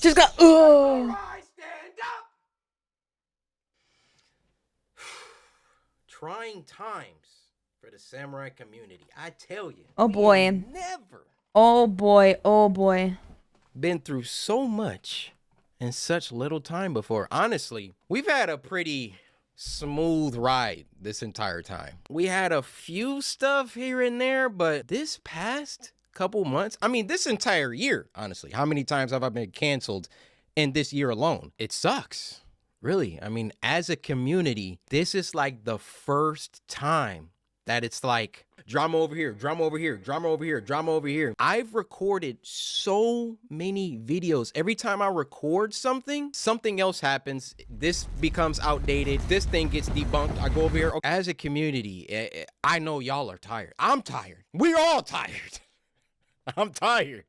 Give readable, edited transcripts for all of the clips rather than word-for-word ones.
Just got. Oh. Stand up. Trying times for the samurai community. I tell you. Oh boy. Never. Oh boy. Oh boy. Been through so much in such little time before. Honestly, we've had a pretty smooth ride this entire time. We had a few stuff here and there, but this past couple months, I mean, this entire year, honestly, how many times have I been canceled in this year alone? It sucks. Really. I mean, as a community, this is like the first time that it's like drama over here, drama over here, drama over here, drama over here. I've recorded so many videos. Every time I record something, something else happens. This becomes outdated. This thing gets debunked. I go over here. As a community, I know y'all are tired. I'm tired. We're all tired. I'm tired.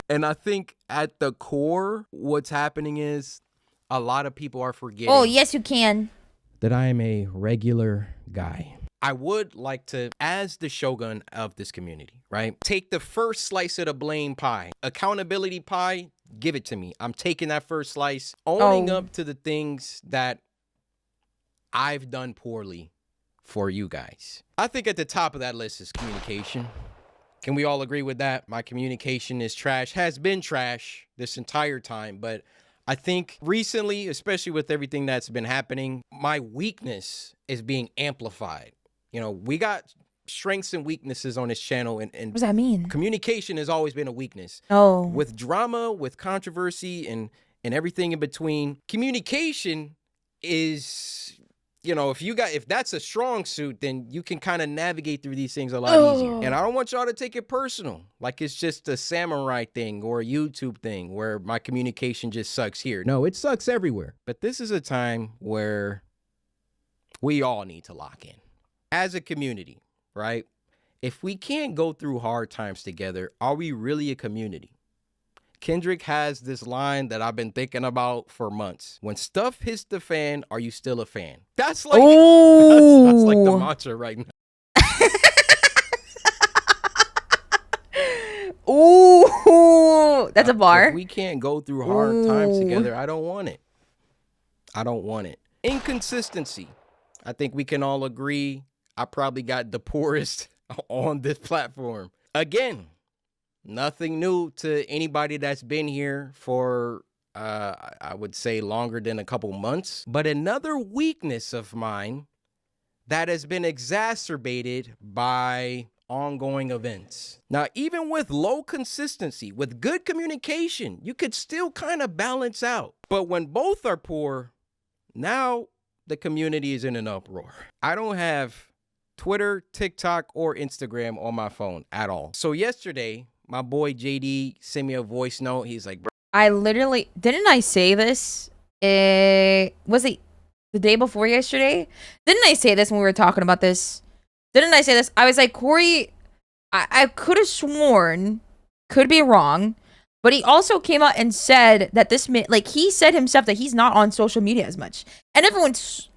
And I think at the core, what's happening is a lot of people are forgetting. Oh, yes, you can. That I am a regular guy. I would like to, as the shogun of this community, right, take the first slice of the blame pie. Accountability pie, give it to me. I'm taking that first slice, owning up to the things that I've done poorly for you guys. I think at the top of that list is communication. Can we all agree with that? My communication is trash, has been trash this entire time, but I think recently, especially with everything that's been happening, my weakness is being amplified. You know, we got strengths and weaknesses on this channel, and What does that mean? communication has always been a weakness. Oh. With drama, with controversy, and everything in between, communication is, you know, if that's a strong suit, then you can kind of navigate through these things a lot easier. And I don't want y'all to take it personal, like it's just a samurai thing or a YouTube thing where my communication just sucks here. No, it sucks everywhere. But this is a time where we all need to lock in. As a community, right? If we can't go through hard times together, are we really a community? Kendrick has this line that I've been thinking about for months. When stuff hits the fan, are you still a fan? That's like, that's like the mantra right now. Ooh, that's a bar. If we can't go through hard times together, I don't want it. I don't want it. Inconsistency. I think we can all agree I probably got the poorest on this platform. Again, nothing new to anybody that's been here for, I would say, longer than a couple months. But another weakness of mine that has been exacerbated by ongoing events. Now, even with low consistency, with good communication, you could still kind of balance out. But when both are poor, now the community is in an uproar. I don't have Twitter, TikTok, or Instagram on my phone at all. So yesterday, my boy JD sent me a voice note. He's like, bro. I literally, didn't I say this? Was it the day before yesterday? Didn't I say this when we were talking about this? Didn't I say this? I was like, Corey, I could have sworn, could be wrong, but he also came out and said that this man, like, he said himself that he's not on social media as much. And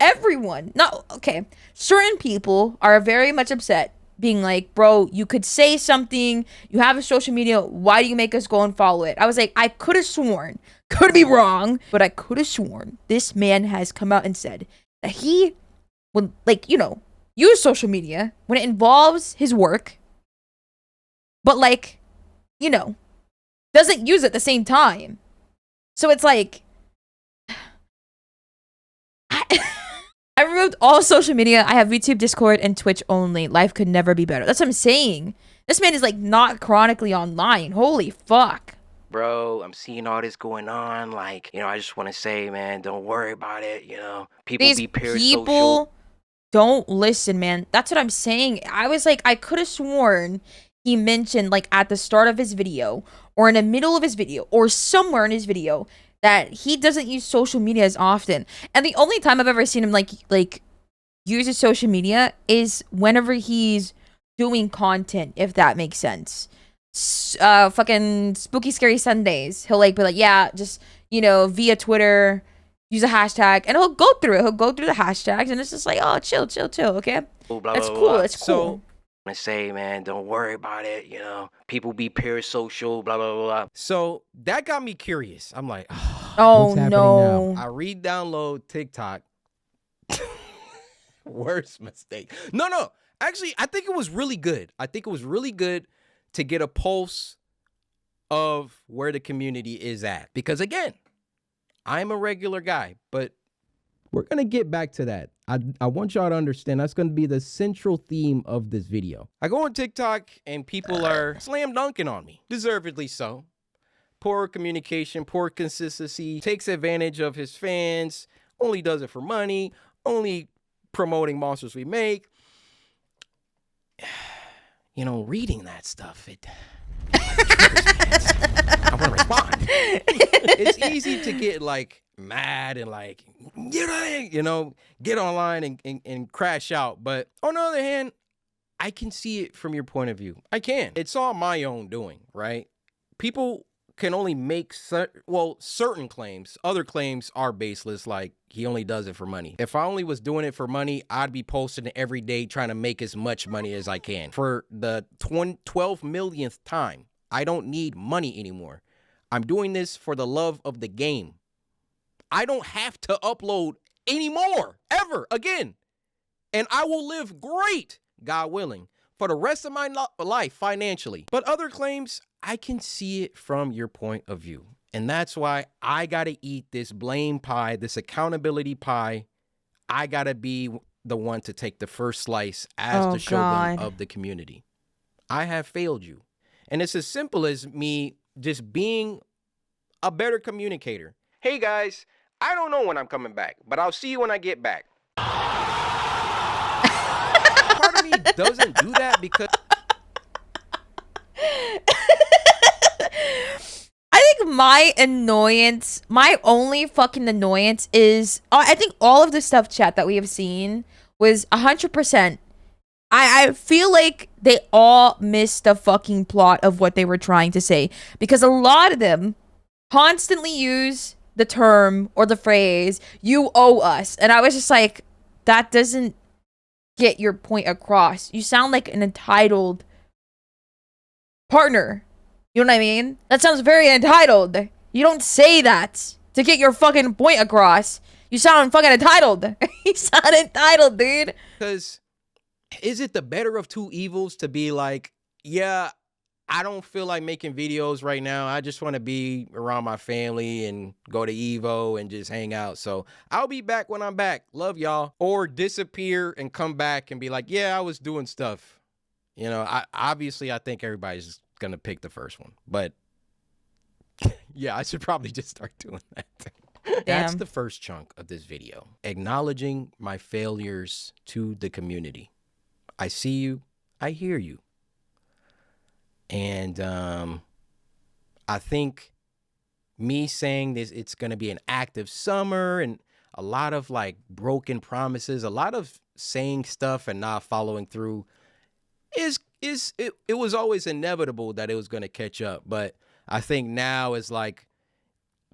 everyone, not, okay, certain people are very much upset, being like, bro, you could say something, you have a social media, why do you make us go and follow it? I was like, I could have sworn, could be wrong, but I could have sworn this man has come out and said that he would, like, you know, use social media when it involves his work, but, like, you know, doesn't use it at the same time. So it's like, I removed all social media. I have YouTube, Discord, and Twitch only. Life could never be better. That's what I'm saying. This man is, like, not chronically online. Holy fuck. Bro, I'm seeing all this going on. Like, you know, I just want to say, man, don't worry about it. You know, people be parasocial. People don't listen, man. That's what I'm saying. I was like, I could have sworn he mentioned, like, at the start of his video or in the middle of his video or somewhere in his video that he doesn't use social media as often. And the only time I've ever seen him like use his social media is whenever he's doing content, if that makes sense. Fucking Spooky Scary Sundays. He'll, like, be like, yeah, just, you know, via Twitter, use a hashtag, and he'll go through it. He'll go through the hashtags, and it's just like, oh, chill, okay? Blah, That's blah, cool. blah. It's cool. So, and say, man, don't worry about it. You know, people be parasocial, blah, blah, blah, blah. So that got me curious. I'm like, Oh, what's happening no. now? I re-download TikTok. Worst mistake. No. Actually, I think it was really good. I think it was really good to get a pulse of where the community is at. Because again, I'm a regular guy, but We're going to get back to that. I want y'all to understand that's going to be the central theme of this video. I go on TikTok and people are slam dunking on me. Deservedly so. Poor communication, poor consistency, takes advantage of his fans, only does it for money, only promoting monsters we make. You know, reading that stuff, it I want to respond. It's easy to get like mad and like, you know, get online and crash out. But on the other hand, I can see it from your point of view. I can. It's all my own doing, right? People can only make certain claims. Other claims are baseless, like he only does it for money. If I only was doing it for money, I'd be posting every day trying to make as much money as I can. For the 12 millionth time, I don't need money anymore. I'm doing this for the love of the game. I don't have to upload anymore, ever again. And I will live great, God willing, for the rest of my life financially. But other claims, I can see it from your point of view. And that's why I got to eat this blame pie, this accountability pie. I got to be the one to take the first slice as the shogun of the community. I have failed you. And it's as simple as me just being a better communicator. Hey guys, I don't know when I'm coming back, but I'll see you when I get back. Part of me doesn't do that because I think my annoyance, my only fucking annoyance is, I think all of the stuff, chat, that we have seen was 100%. I feel like they all missed the fucking plot of what they were trying to say. Because a lot of them constantly use the term or the phrase, you owe us. And I was just like, that doesn't get your point across. You sound like an entitled partner. You know what I mean? That sounds very entitled. You don't say that to get your fucking point across. You sound fucking entitled. You sound entitled, dude. Because is it the better of two evils to be like, yeah, I don't feel like making videos right now. I just want to be around my family and go to Evo and just hang out. So I'll be back when I'm back. Love y'all. Or disappear and come back and be like, yeah, I was doing stuff. You know, obviously I think everybody's going to pick the first one. But yeah, I should probably just start doing that. That's the first chunk of this video. Acknowledging my failures to the community. I see you. I hear you. And I think me saying this, it's going to be an active summer and a lot of like broken promises, a lot of saying stuff and not following through it was always inevitable that it was going to catch up. But I think now is like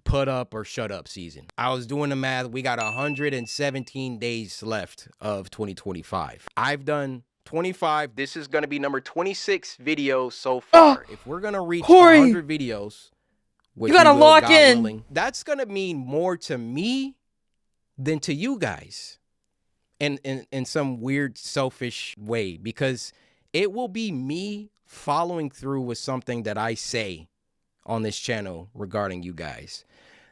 put up or shut up season. I was doing the math. We got 117 days left of 2025. I've done 25. This is going to be number 26 videos so far. If we're going to reach 100 videos, which you got to lock in. Willing, that's going to mean more to me than to you guys in some weird selfish way, because it will be me following through with something that I say on this channel regarding you guys.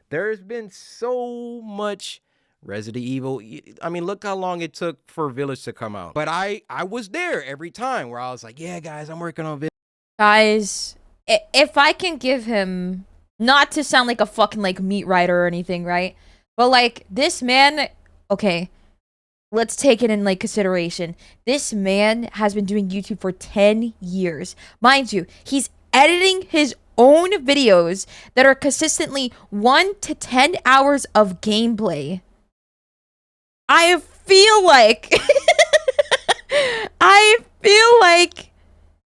There's been so much Resident Evil. I mean, look how long it took for Village to come out. But I was there every time where I was like, yeah, guys, I'm working on Village. Guys, if I can give him, not to sound like a fucking like meat writer or anything, right? But like this man, okay, let's take it in like consideration. This man has been doing YouTube for 10 years. Mind you, he's editing his own videos that are consistently 1 to 10 hours of gameplay. I feel like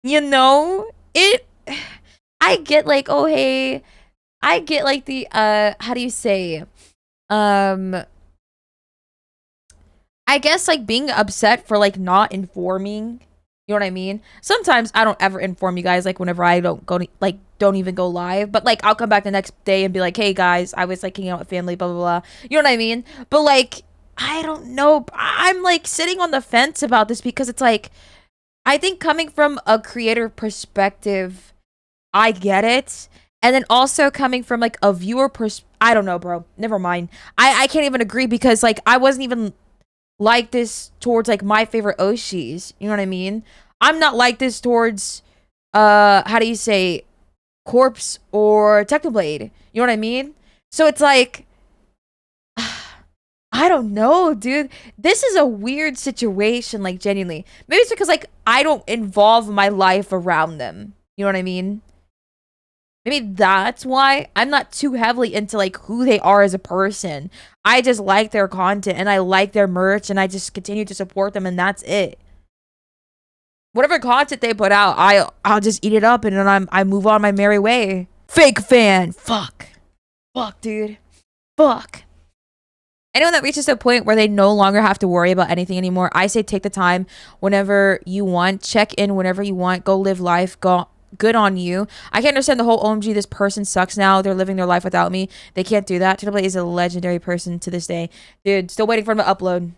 you know, I get like, oh hey, I get like the how do you say, I guess like being upset for like not informing You know what I mean? Sometimes I don't ever inform you guys, like whenever I don't even go live, but like I'll come back the next day and be like, hey guys, I was like hanging out with family, blah blah blah. You know what I mean? But like I don't know. I'm like sitting on the fence about this because it's like I think coming from a creator perspective, I get it. And then also coming from like a viewer I don't know, bro. Never mind. I can't even agree because like I wasn't even like this towards like my favorite Oshis. You know what I mean? I'm not like this towards how do you say Corpse or Technoblade. You know what I mean? So it's like I don't know, dude. This is a weird situation, like genuinely. Maybe it's because like I don't involve my life around them. You know what I mean? Maybe that's why I'm not too heavily into like who they are as a person. I just like their content and I like their merch and I just continue to support them and that's it. Whatever content they put out, I'll just eat it up and then I move on my merry way. Fake fan. Fuck, dude. Fuck. Anyone that reaches a point where they no longer have to worry about anything anymore, I say take the time whenever you want, check in whenever you want, go live life, go good on you. I can't understand the whole OMG, this person sucks now, they're living their life without me. They can't do that. Technoblade is a legendary person to this day. Dude, still waiting for him to upload.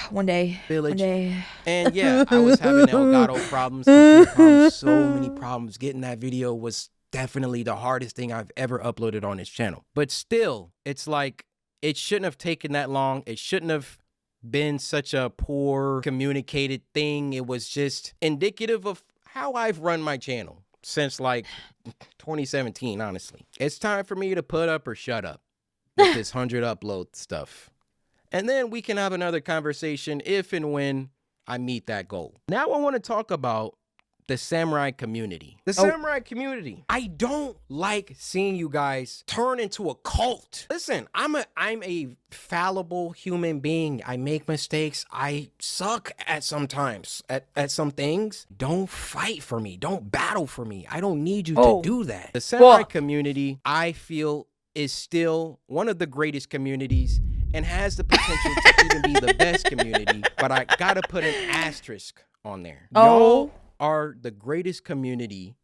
One day. Village. One day. And yeah, I was having Elgato problems, computer problems, so many problems. Getting that video was definitely the hardest thing I've ever uploaded on this channel. But still, it's like, it shouldn't have taken that long. It shouldn't have been such a poor communicated thing. It was just indicative of how I've run my channel since like 2017, honestly. It's time for me to put up or shut up with this 100 upload stuff. And then we can have another conversation if and when I meet that goal. Now I want to talk about the samurai community. The samurai community. I don't like seeing you guys turn into a cult. Listen, I'm a fallible human being. I make mistakes. I suck at sometimes at some things. Don't fight for me. Don't battle for me. I don't need you to do that. The samurai community, I feel, is still one of the greatest communities and has the potential to even be the best community. But I gotta put an asterisk on there. Y'all are the greatest community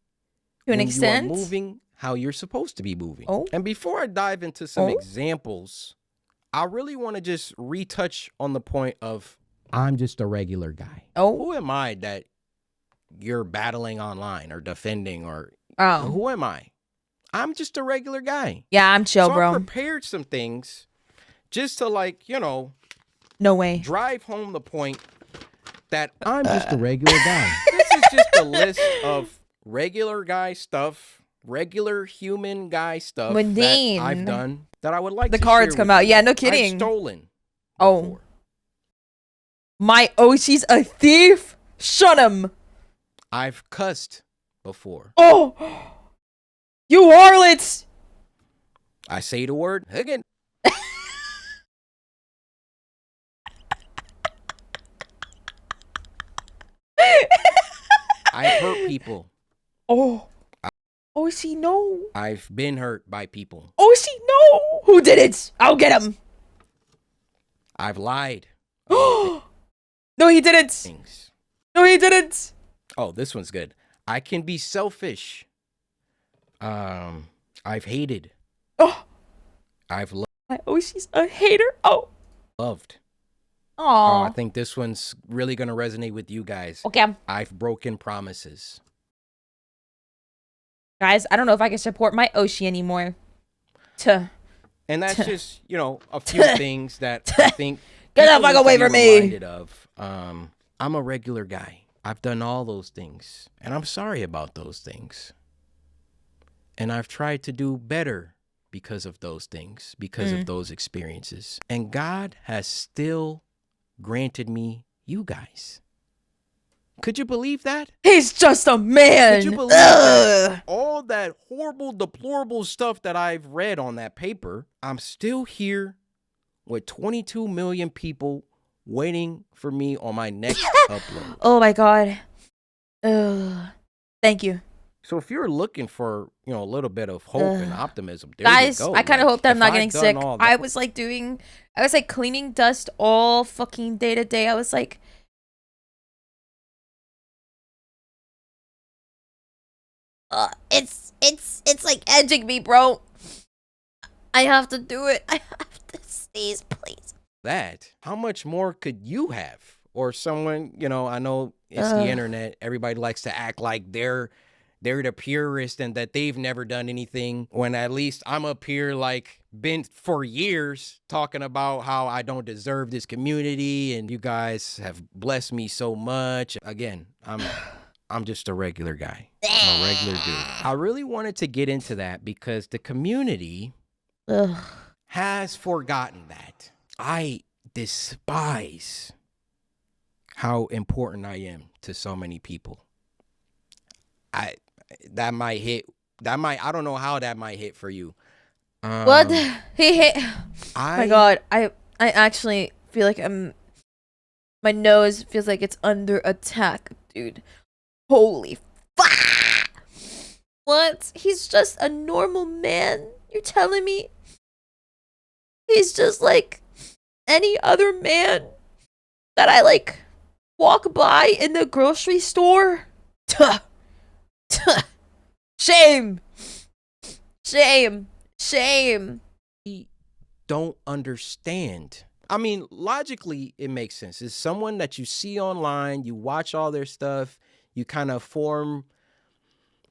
to an extent. You are moving how you're supposed to be moving. And before I dive into some examples, I really want to just retouch on the point of I'm just a regular guy. Who am I that you're battling online or defending or who am I? I'm just a regular guy. Yeah, I'm chill, bro. I prepared some things just to like, you know, no way, drive home the point that I'm just a regular guy. This is just a list of regular guy stuff, regular human guy stuff that I've done that I would like the to cards share come with out. you. Yeah, no kidding. I've stolen before. My Oshi's a thief. Shut him. I've cussed before. You harlots. I say the word again. I've hurt people. Oshi, no. I've been hurt by people. Oshi, no. Who did it? I'll get him. I've lied. No, he didn't. Things. No, he didn't. Oh, this one's good. I can be selfish. I've hated. I've loved. My Oshi's a hater. Loved. Oh, I think this one's really going to resonate with you guys. Okay. I've broken promises. Guys, I don't know if I can support my Oshi anymore. And that's just, you know, a few things that I think get the fuck away from me. Of. I'm a regular guy. I've done all those things, and I'm sorry about those things. And I've tried to do better because of those things, because of those experiences. And God has still granted me you guys. Could you believe that? He's just a man. Could you believe that? All that horrible, deplorable stuff that I've read on that paper, I'm still here with 22 million people waiting for me on my next upload. Oh my God. Thank you. So if you're looking for, you know, a little bit of hope and optimism, there guys, you go. I kind of hope that I'm not getting sick. I was like cleaning dust all fucking day to day. I was like, It's like edging me, bro. I have to do it. I have to sneeze, please. That, how much more could you have? Or someone, you know, I know it's the internet. Everybody likes to act like they're the purist and that they've never done anything, when at least I'm up here like been for years talking about how I don't deserve this community and you guys have blessed me so much. Again, I'm just a regular guy. I'm a regular dude. I really wanted to get into that because the community has forgotten that. I despise how important I am to so many people. I don't know how that might hit for you. What? He hit. Oh my god, I actually feel like my nose feels like it's under attack, dude. Holy fuck! What? He's just a normal man? You're telling me he's just like any other man that I like walk by in the grocery store? Tuh. Tuh. Shame. Shame. Shame. Don't understand. I mean, logically, it makes sense. It's someone that you see online, you watch all their stuff, you kind of form,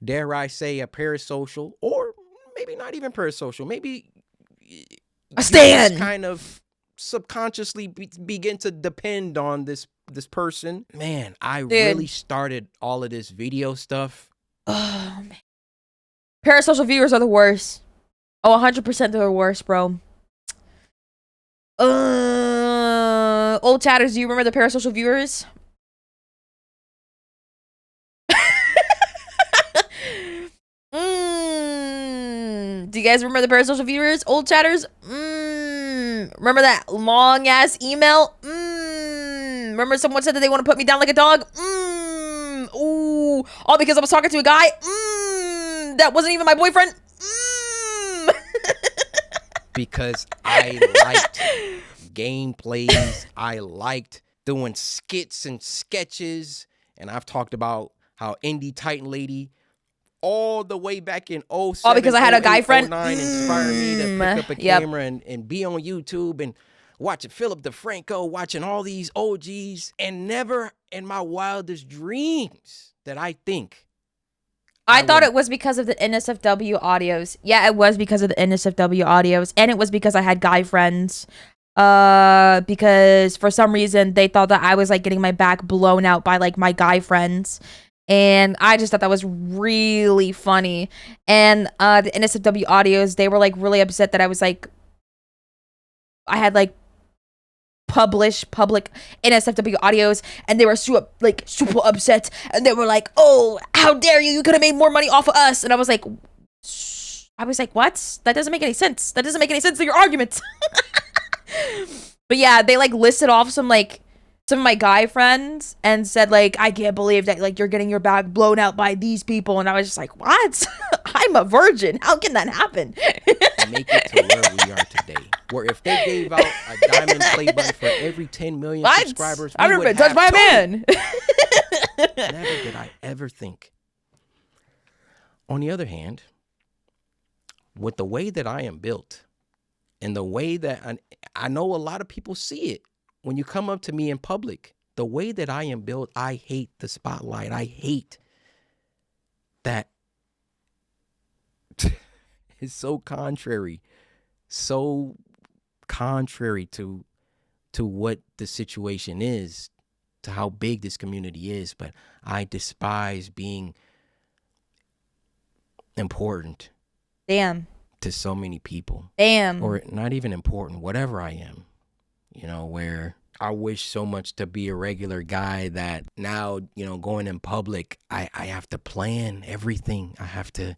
dare I say, a parasocial, or maybe not even parasocial. Maybe a stan. Kind of subconsciously begin to depend on this person. Man, I really started all of this video stuff. Oh, man. Parasocial viewers are the worst. Oh, 100% they're the worst, bro. Old chatters, do you remember the parasocial viewers? Do you guys remember the parasocial viewers? Old chatters? Remember that long ass email? Remember someone said that they want to put me down like a dog? Ooh. All because I was talking to a guy? That wasn't even my boyfriend? Because I liked gameplays. I liked doing skits and sketches. And I've talked about how Indie Titan Lady all the way back in 07, all because I had a guy friend. 09 inspired me to pick up a camera and be on YouTube and watching Philip DeFranco, watching all these OGs, and never in my wildest dreams that I think I thought it was because of the NSFW audios. Yeah, it was because of the NSFW audios. And it was because I had guy friends. Because for some reason, they thought that I was, like, getting my back blown out by, like, my guy friends. And I just thought that was really funny. And the NSFW audios, they were, like, really upset that I was, like... I had, like... public NSFW audios, and they were super upset, and they were like, "Oh, how dare you could have made more money off of us." And I was like, what? That doesn't make any sense. That doesn't make any sense to your argument. But yeah, they like listed off some of my guy friends and said, like, I can't believe that, like, you're getting your back blown out by these people. And I was just like, what? I'm a virgin. How can that happen? Make it to where we are today. Where if they gave out a diamond play button for every 10 million subscribers, I've never been touched by a man. Never did I ever think. On the other hand, with the way that I am built and the way that I know a lot of people see it when you come up to me in public, the way that I am built, I hate the spotlight. I hate that. It's so contrary to what the situation is, to how big this community is. But I despise being important. Damn. To so many people. Damn. Or not even important, whatever I am. You know, where I wish so much to be a regular guy that now, you know, going in public, I have to plan everything. I have to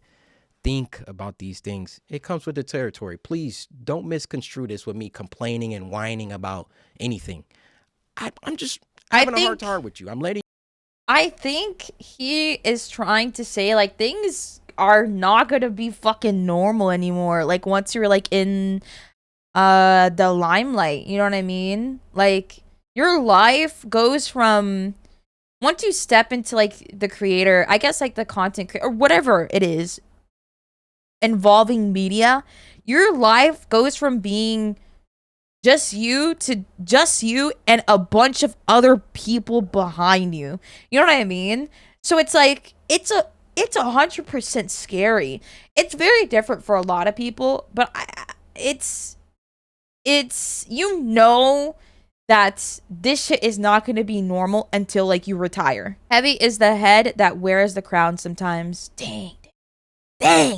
think about these things. It comes with the territory. Please don't misconstrue this with me complaining and whining about anything. I'm just having a heart-to-heart with you. I think he is trying to say, like, things are not gonna be fucking normal anymore. Like, once you're, like, in the limelight, you know what I mean? Like, your life goes from once you step into like the creator, I guess like the content or whatever it is involving media, your life goes from being just you to just you and a bunch of other people behind you. You know what I mean? So it's like it's 100% scary. It's very different for a lot of people, but it's you know that this shit is not going to be normal until like you retire. Heavy is the head that wears the crown sometimes. Dang,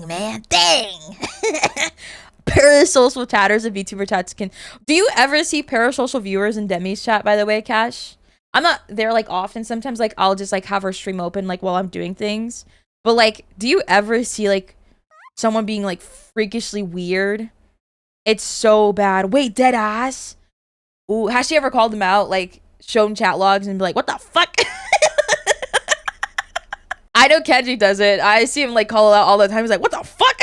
man, dang. Parasocial chatters and VTuber chats can. Do you ever see parasocial viewers in Demi's chat, by the way, Cash? I'm not there like often. Sometimes like I'll just like have her stream open like while I'm doing things. But like, do you ever see like someone being like freakishly weird? It's so bad. Wait, dead ass. Ooh, has she ever called him out? Like shown chat logs and be like, what the fuck? I know Kenji does it. I see him like call it out all the time. He's like, what the fuck?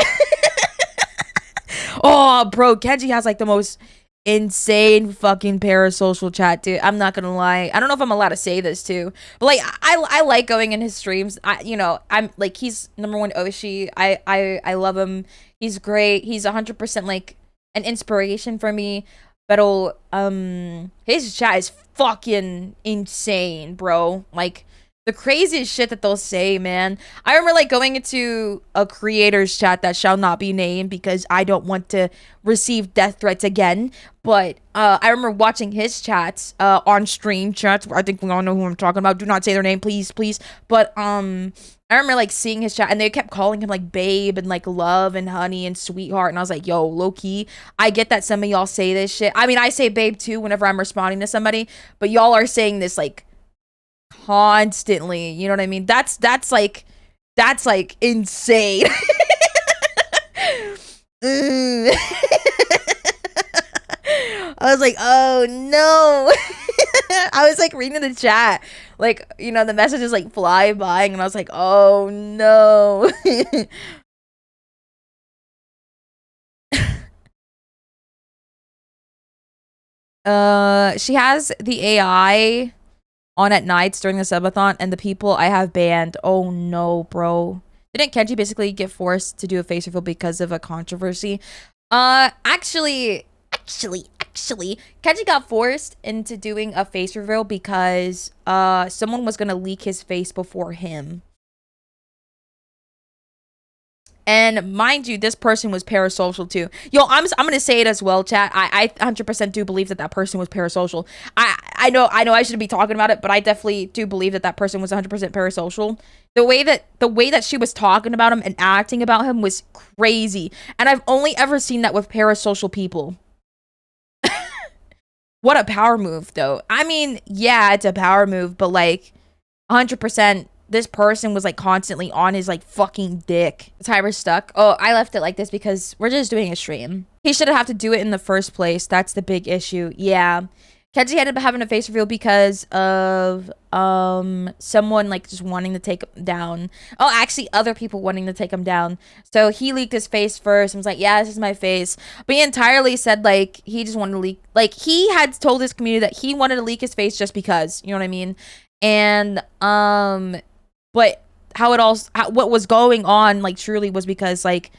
Oh, bro, Kenji has like the most insane fucking parasocial chat, dude. I'm not gonna lie. I don't know if I'm allowed to say this too, but like I like going in his streams. I'm like, he's #1 Oshi. I love him. He's great. He's 100% like an inspiration for me. But his chat is fucking insane, bro. Like the craziest shit that they'll say, man. I remember like going into a creator's chat that shall not be named because I don't want to receive death threats again. But I remember watching his chats on stream chats. I think we all know who I'm talking about. Do not say their name, please, please. But I remember like seeing his chat and they kept calling him like babe and like love and honey and sweetheart. And I was like, yo, low key, I get that some of y'all say this shit. I mean, I say babe too whenever I'm responding to somebody, but y'all are saying this like constantly. You know what I mean? That's like insane. I was like, oh no. I was like reading the chat, like, you know, the messages like fly by, and I was like, oh no. She has the AI on at nights during the subathon, and the people I have banned. Oh no, bro. Didn't Kenji basically get forced to do a face reveal because of a controversy? Actually, Kenji got forced into doing a face reveal because someone was gonna leak his face before him. And mind you, this person was parasocial too. Yo, I'm gonna say it as well, chat. I 100% do believe that that person was parasocial. I know I shouldn't be talking about it, but I definitely do believe that that person was 100% parasocial. The way that she was talking about him and acting about him was crazy. And I've only ever seen that with parasocial people. What a power move, though. I mean, yeah, it's a power move, but like 100%. This person was like constantly on his like fucking dick. Timer stuck. Oh, I left it like this because we're just doing a stream. He shouldn't have to do it in the first place. That's the big issue. Yeah. Kenji ended up having a face reveal because of someone like just wanting to take him down. Oh, actually other people wanting to take him down. So he leaked his face first and was like, yeah, this is my face. But he entirely said like he just wanted to leak, like he had told his community that he wanted to leak his face just because, you know what I mean? And but what was going on like truly was because like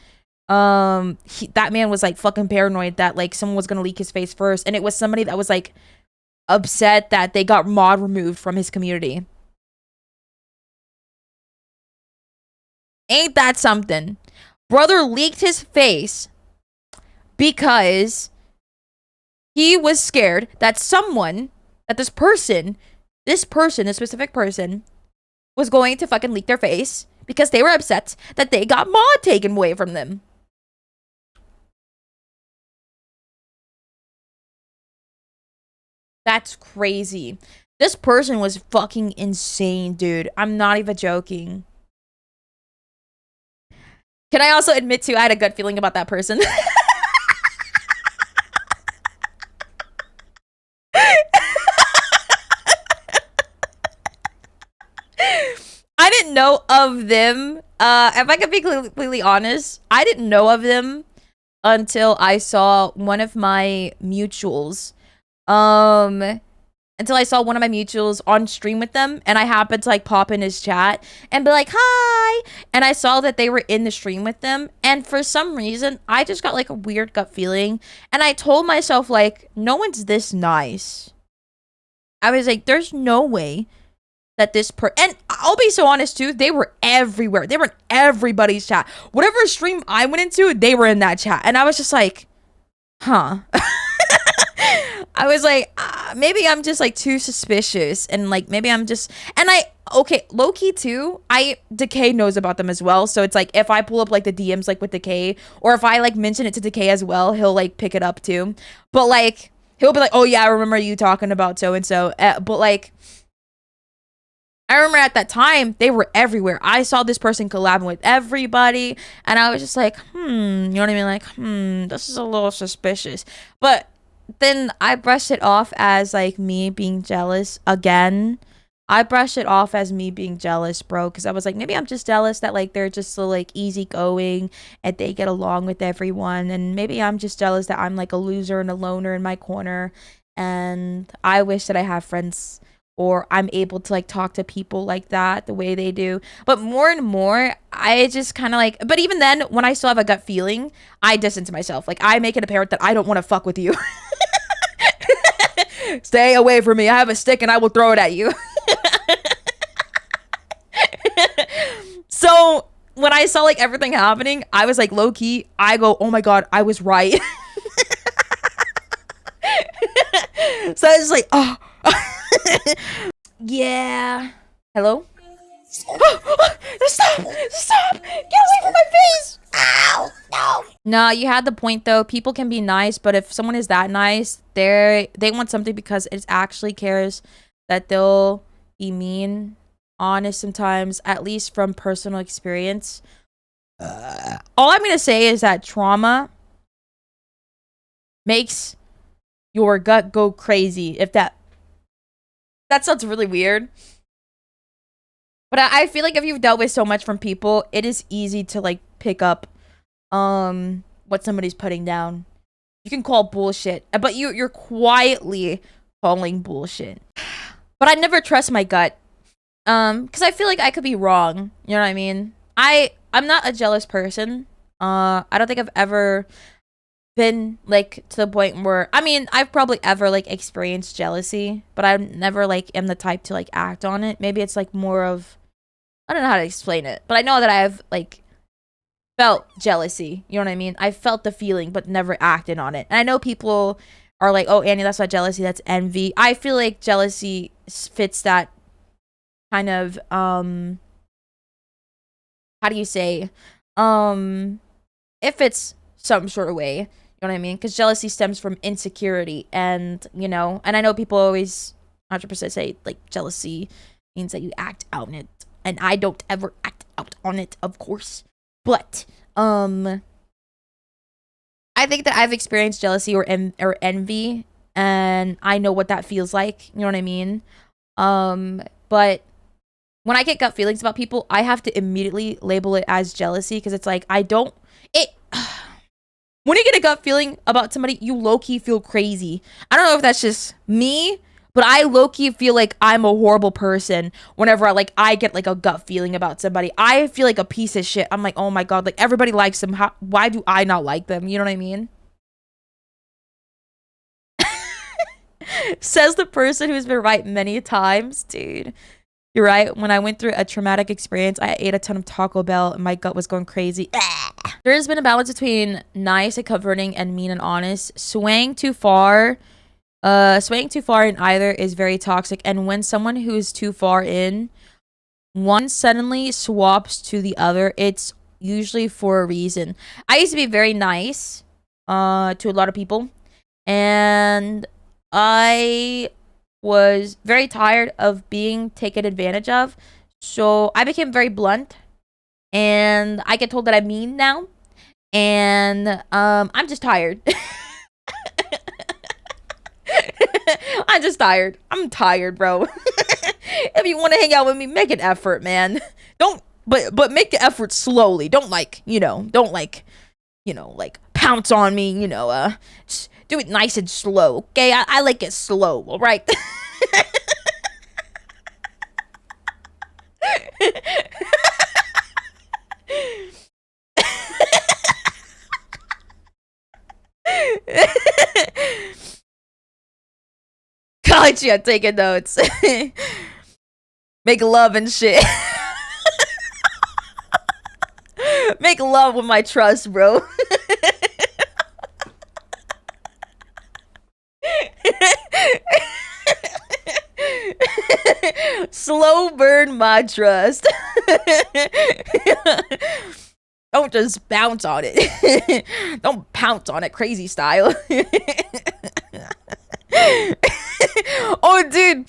that man was like fucking paranoid that like someone was gonna leak his face first, and it was somebody that was like upset that they got mod removed from his community. Ain't that something? Brother leaked his face because he was scared that this specific person was going to fucking leak their face because they were upset that they got mod taken away from them. That's crazy. This person was fucking insane, dude. I'm not even joking. Can I also admit to I had a gut feeling about that person? I didn't know of them. If I could be completely honest, I didn't know of them until I saw one of my mutuals. And until I saw one of my mutuals on stream with them, and I happened to like pop in his chat and be like, hi, and I saw that they were in the stream with them, and for some reason I just got like a weird gut feeling, and I told myself like, no one's this nice. I was like, there's no way that and I'll be so honest too, they were everywhere. They were in everybody's chat. Whatever stream I went into, they were in that chat, and I was just like, huh. I was like, maybe I'm just like too suspicious, and like maybe I'm just, and okay, low-key too, Decay knows about them as well, so it's like if I pull up like the DMs like with Decay, or if I like mention it to Decay as well, he'll like pick it up too, but like he'll be like, oh yeah, I remember you talking about so and so, but like I remember at that time they were everywhere. I saw this person collabing with everybody, and I was just like, you know what I mean, like, this is a little suspicious, but then I brushed it off as like me being jealous again. I brushed it off as me being jealous, bro, because I was like, maybe I'm just jealous that like they're just so like easygoing and they get along with everyone, and maybe I'm just jealous that I'm like a loser and a loner in my corner, and I wish that I have friends or I'm able to like talk to people like that the way they do. But more and more, I just kind of like, but even then, when I still have a gut feeling, I distance myself. Like I make it apparent that I don't want to fuck with you. Stay away from me. I have a stick and I will throw it at you. So when I saw like everything happening, I was like low key, I go, oh my God, I was right. So I was just like, oh. Yeah. Hello? Stop! Stop! Get away from my face! Ow! No. No, you had the point though. People can be nice, but if someone is that nice, they want something because it actually cares, that they'll be mean, honest sometimes, at least from personal experience. All I'm gonna say is that trauma makes your gut go crazy. If that sounds really weird, but I feel like if you've dealt with so much from people, it is easy to like pick up what somebody's putting down. You can call bullshit, but you're quietly calling bullshit. But I never trust my gut, because I feel like I could be wrong. You know what I mean? I'm not a jealous person. I don't think I've ever been like to the point where, I mean, I've probably ever like experienced jealousy, but I never like am the type to like act on it. Maybe it's like more of, I don't know how to explain it, but I know that I've like felt jealousy. You know what I mean? I felt the feeling, but never acted on it. And I know people are like, oh, Annie, that's not jealousy, that's envy. I feel like jealousy fits that kind of, how do you say, if it's some sort of way, you know what I mean? Because jealousy stems from insecurity, and, you know, and I know people always 100% say, like, jealousy means that you act out on it, and I don't ever act out on it, of course, but, I think that I've experienced jealousy or envy, and I know what that feels like, you know what I mean? But when I get gut feelings about people, I have to immediately label it as jealousy, because it's like, when you get a gut feeling about somebody, you low-key feel crazy. I don't know if that's just me, but I low-key feel like I'm a horrible person whenever I get like a gut feeling about somebody. I feel like a piece of shit. I'm like, oh my God, like everybody likes them. Why do I not like them? You know what I mean? Says the person who's been right many times, dude. You're right. When I went through a traumatic experience, I ate a ton of Taco Bell and my gut was going crazy. There's been a balance between nice and comforting and mean and honest. Swaying too far in either is very toxic. And when someone who is too far in, one suddenly swaps to the other, it's usually for a reason. I used to be very nice to a lot of people, and I was very tired of being taken advantage of, so I became very blunt, and I get told that I'm mean now, and I'm just tired. I'm just tired. I'm tired, bro. If you want to hang out with me, make an effort, man. But make the effort slowly. Don't pounce on me, just do it nice and slow, okay? I like it slow, all right? College, yeah, taking notes. Make love and shit. Make love with my trust, bro. Slow burn my trust. Don't just bounce on it. Don't pounce on it crazy style. Oh, dude.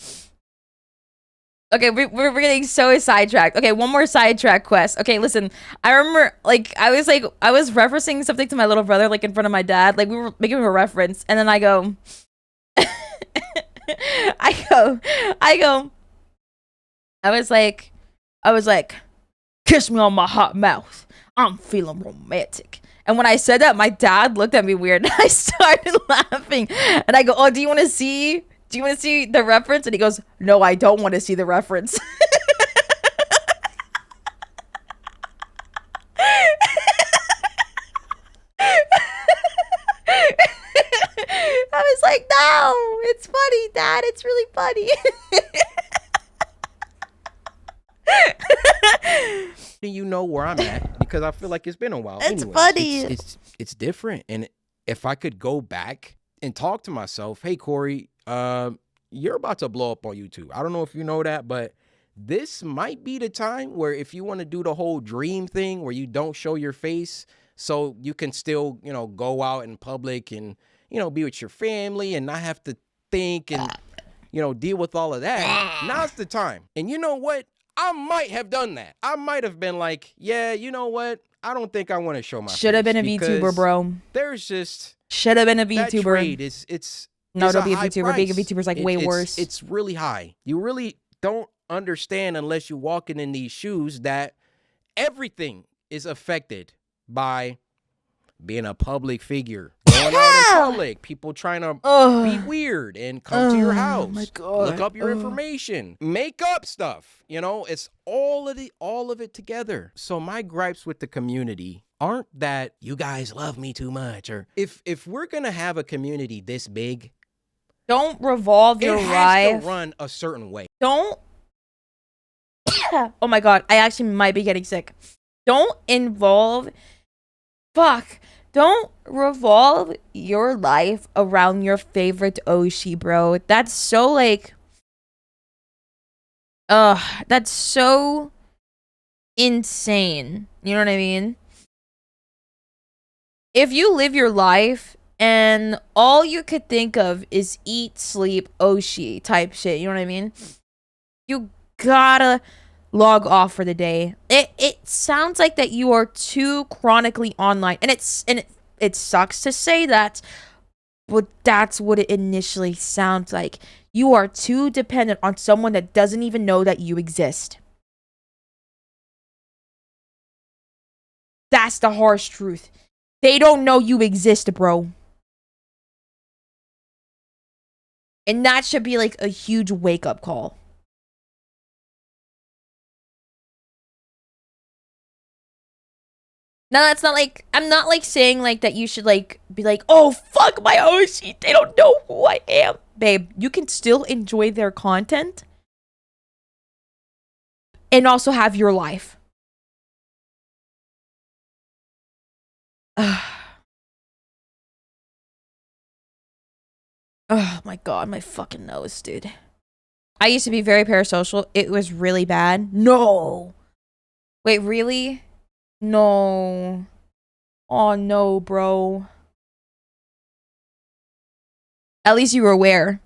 Okay, we're getting so sidetracked. Okay, one more sidetrack quest. Okay, listen. I remember, I was referencing something to my little brother, like, in front of my dad. Like, we were making a reference. And then I go... I was like, kiss me on my hot mouth. I'm feeling romantic. And when I said that, my dad looked at me weird. And I started laughing. And I go, oh, do you want to see the reference? And he goes, no, I don't want to see the reference. I was like, no, it's funny, Dad. It's really funny. You know where I'm at, because I feel like it's been a while. It's Anyways, funny. It's different. And if I could go back and talk to myself, hey, Corey, you're about to blow up on YouTube. I don't know if you know that, but this might be the time where if you want to do the whole dream thing where you don't show your face so you can still, go out in public and, be with your family and not have to think and, deal with all of that. Now's the time. And you know what? I might have done that. I might have been like, yeah, you know what? I don't think I want to show my Should have been a VTuber, bro. There's just... Should have been a VTuber. That trade it's no, don't be a VTuber. Being a VTuber is like way worse. It's really high. You really don't understand unless you're walking in these shoes that everything is affected by being a public figure. Going out in public, people trying to be weird and come to your house, my God. Look up your information, make up stuff. It's all of it together. So my gripes with the community aren't that you guys love me too much, or if we're gonna have a community this big, don't revolve your life. It has to run a certain way. Don't. Oh my God, I actually might be getting sick. Don't revolve your life around your favorite Oshi, bro. That's so that's so insane. You know what I mean? If you live your life and all you could think of is eat, sleep, Oshi type shit, you know what I mean? You gotta log off for the day. It sounds like that you are too chronically online, and it sucks to say that, but that's what it initially sounds like. You are too dependent on someone that doesn't even know that you exist. That's the harsh truth. They don't know you exist, bro. And that should be like a huge wake-up call. Now that's not like, I'm not like saying like that you should like be like, oh fuck my Oshi, they don't know who I am. Babe, you can still enjoy their content and also have your life. Oh my God, my fucking nose, dude. I used to be very parasocial. It was really bad. No. Wait, really? No. Oh no, bro. At least you were aware.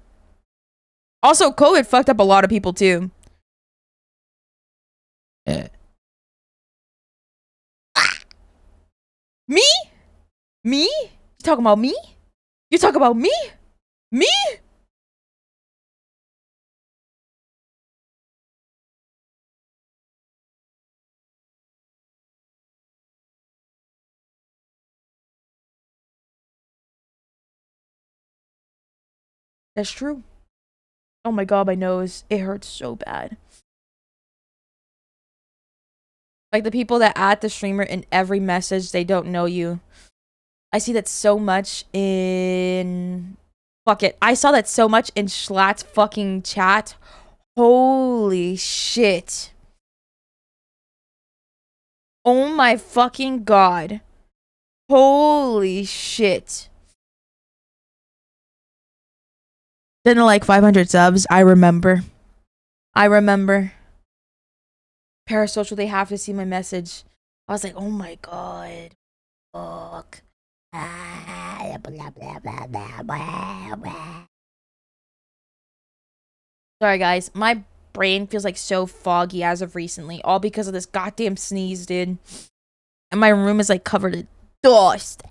Also, COVID fucked up a lot of people too. Me? Me? You talking about me? You talking about me? Me? That's true. Oh my god, my nose. It hurts so bad. Like the people that add the streamer in every message, they don't know you. I see that so much in... Fuck it. I saw that so much in Schlatt's fucking chat. Holy shit. Oh my fucking god. Holy shit. Didn't like 500 subs. I remember. Parasocial, they have to see my message. I was like, oh my god. Fuck. Sorry, guys. My brain feels like so foggy as of recently. All because of this goddamn sneeze, dude. And my room is like covered in dust.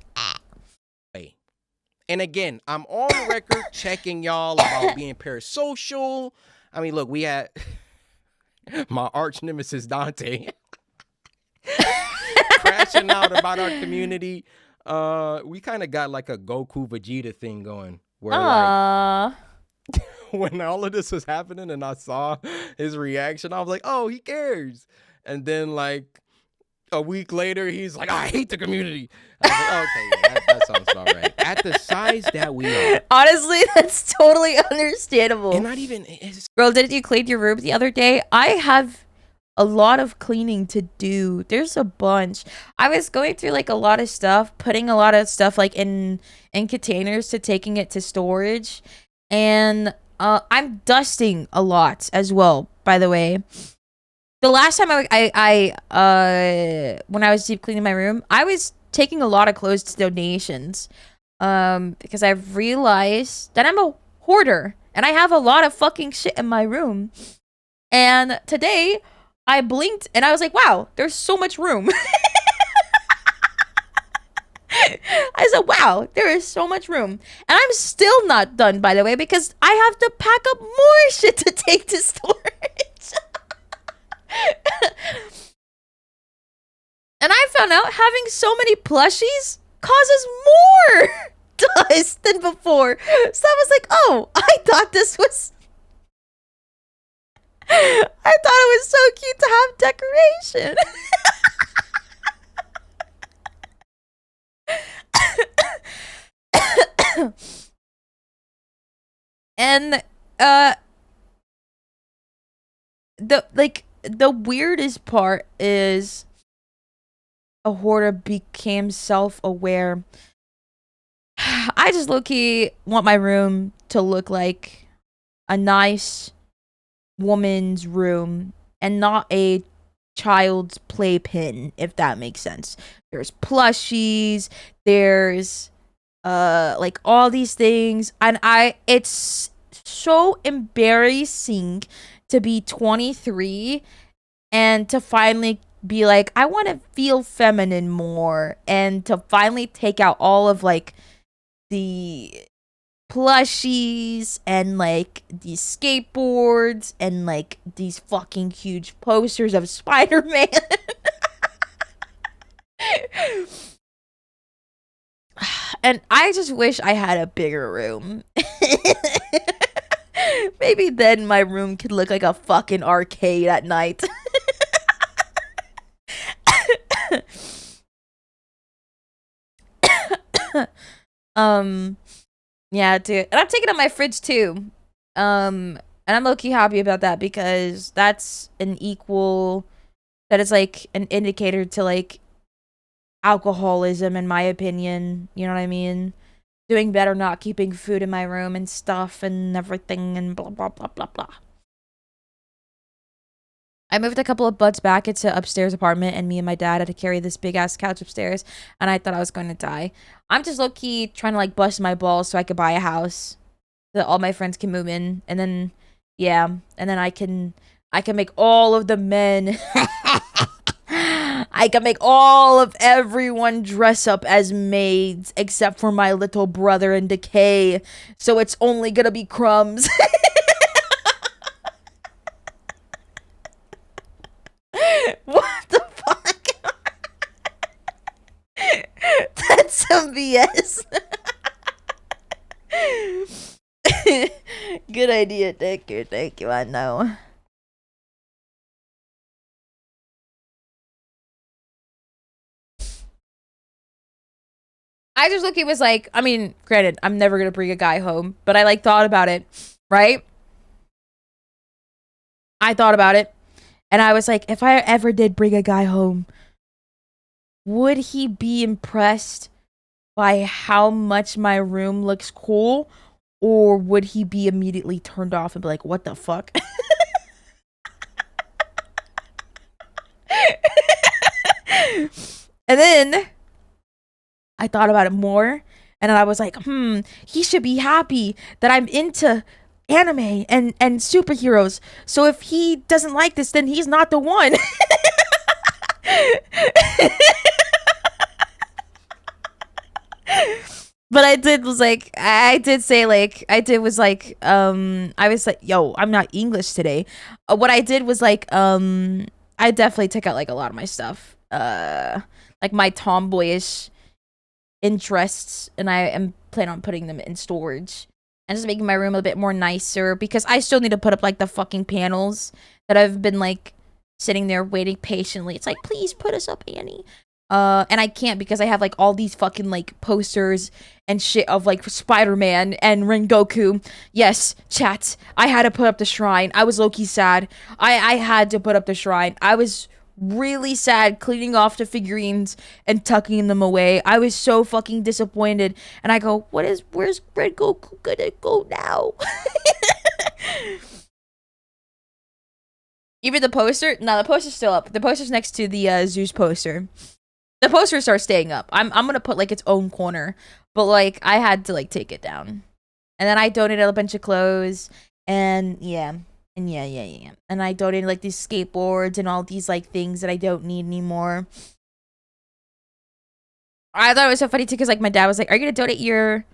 And again, I'm on record checking y'all about being parasocial. I mean, look, we had my arch nemesis Dante crashing out about our community. We kind of got like a Goku Vegeta thing going where like when all of this was happening and I saw his reaction, I was like, oh, he cares. And then like a week later, he's like, I hate the community. I was like, okay, yeah, that sounds about right. At the size that we are. Honestly, that's totally understandable. And not even... Girl, didn't you clean your room the other day? I have a lot of cleaning to do. There's a bunch. I was going through like a lot of stuff, putting a lot of stuff like in containers to taking it to storage. And I'm dusting a lot as well, by the way. The last time when I was deep cleaning my room, I was taking a lot of clothes to donations, because I've realized that I'm a hoarder and I have a lot of fucking shit in my room. And today I blinked and I was like, wow, there's so much room. I said, wow, there is so much room. And I'm still not done, by the way, because I have to pack up more shit to take to storage. And I found out having so many plushies causes more dust than before. So I was like, oh, I thought it was so cute to have decoration. And the weirdest part is a hoarder became self-aware. I just low-key want my room to look like a nice woman's room and not a child's playpen, if that makes sense. There's plushies, there's like all these things, and it's so embarrassing to be 23 and to finally be like, I want to feel feminine more, and to finally take out all of like the plushies and like these skateboards and like these fucking huge posters of Spider-Man. And I just wish I had a bigger room. Maybe then my room could look like a fucking arcade at night. Yeah, dude. And I'm taking out my fridge too. And I'm low-key happy about that because that's that is like an indicator to like alcoholism, in my opinion. You know what I mean? Doing better not keeping food in my room and stuff and everything and blah blah blah blah blah. I moved a couple of buds back into upstairs apartment, and me and my dad had to carry this big ass couch upstairs, and I thought I was going to die. I'm just low-key trying to like bust my balls so I could buy a house so that all my friends can move in, and then yeah, and then I can make all of the men I can make all of everyone dress up as maids except for my little brother in decay, so it's only gonna be Crumbs. What the fuck? That's some BS. Good idea. Thank you. I know. I just look. It was like, I mean, granted, I'm never gonna bring a guy home, but I like thought about it, right? I thought about it, and I was like, if I ever did bring a guy home, would he be impressed by how much my room looks cool, or would he be immediately turned off and be like, what the fuck? And then I thought about it more, and I was like, he should be happy that I'm into anime and superheroes. So if he doesn't like this, then he's not the one. But I was like, I was like, yo, I'm not English today. What I did was like, I definitely took out like a lot of my stuff, like my tomboyish interests, and I am planning on putting them in storage and just making my room a bit more nicer, because I still need to put up like the fucking panels that I've been like sitting there waiting patiently. It's like, please put us up, Annie. And I can't, because I have like all these fucking like posters and shit of like Spider-Man and Rengoku. Yes, chat, I had to put up the shrine. I was low-key sad. I had to put up the shrine. I was really sad cleaning off the figurines and tucking them away. I was so fucking disappointed. And I go, where's Rengoku gonna go now? Even the poster? No, the poster's still up. The poster's next to the Zeus poster. The posters are staying up. I'm gonna put like its own corner, but like I had to like take it down, and then I donated a bunch of clothes, and yeah, and I donated like these skateboards and all these like things that I don't need anymore. I thought it was so funny too, because like my dad was like, "Are you gonna donate your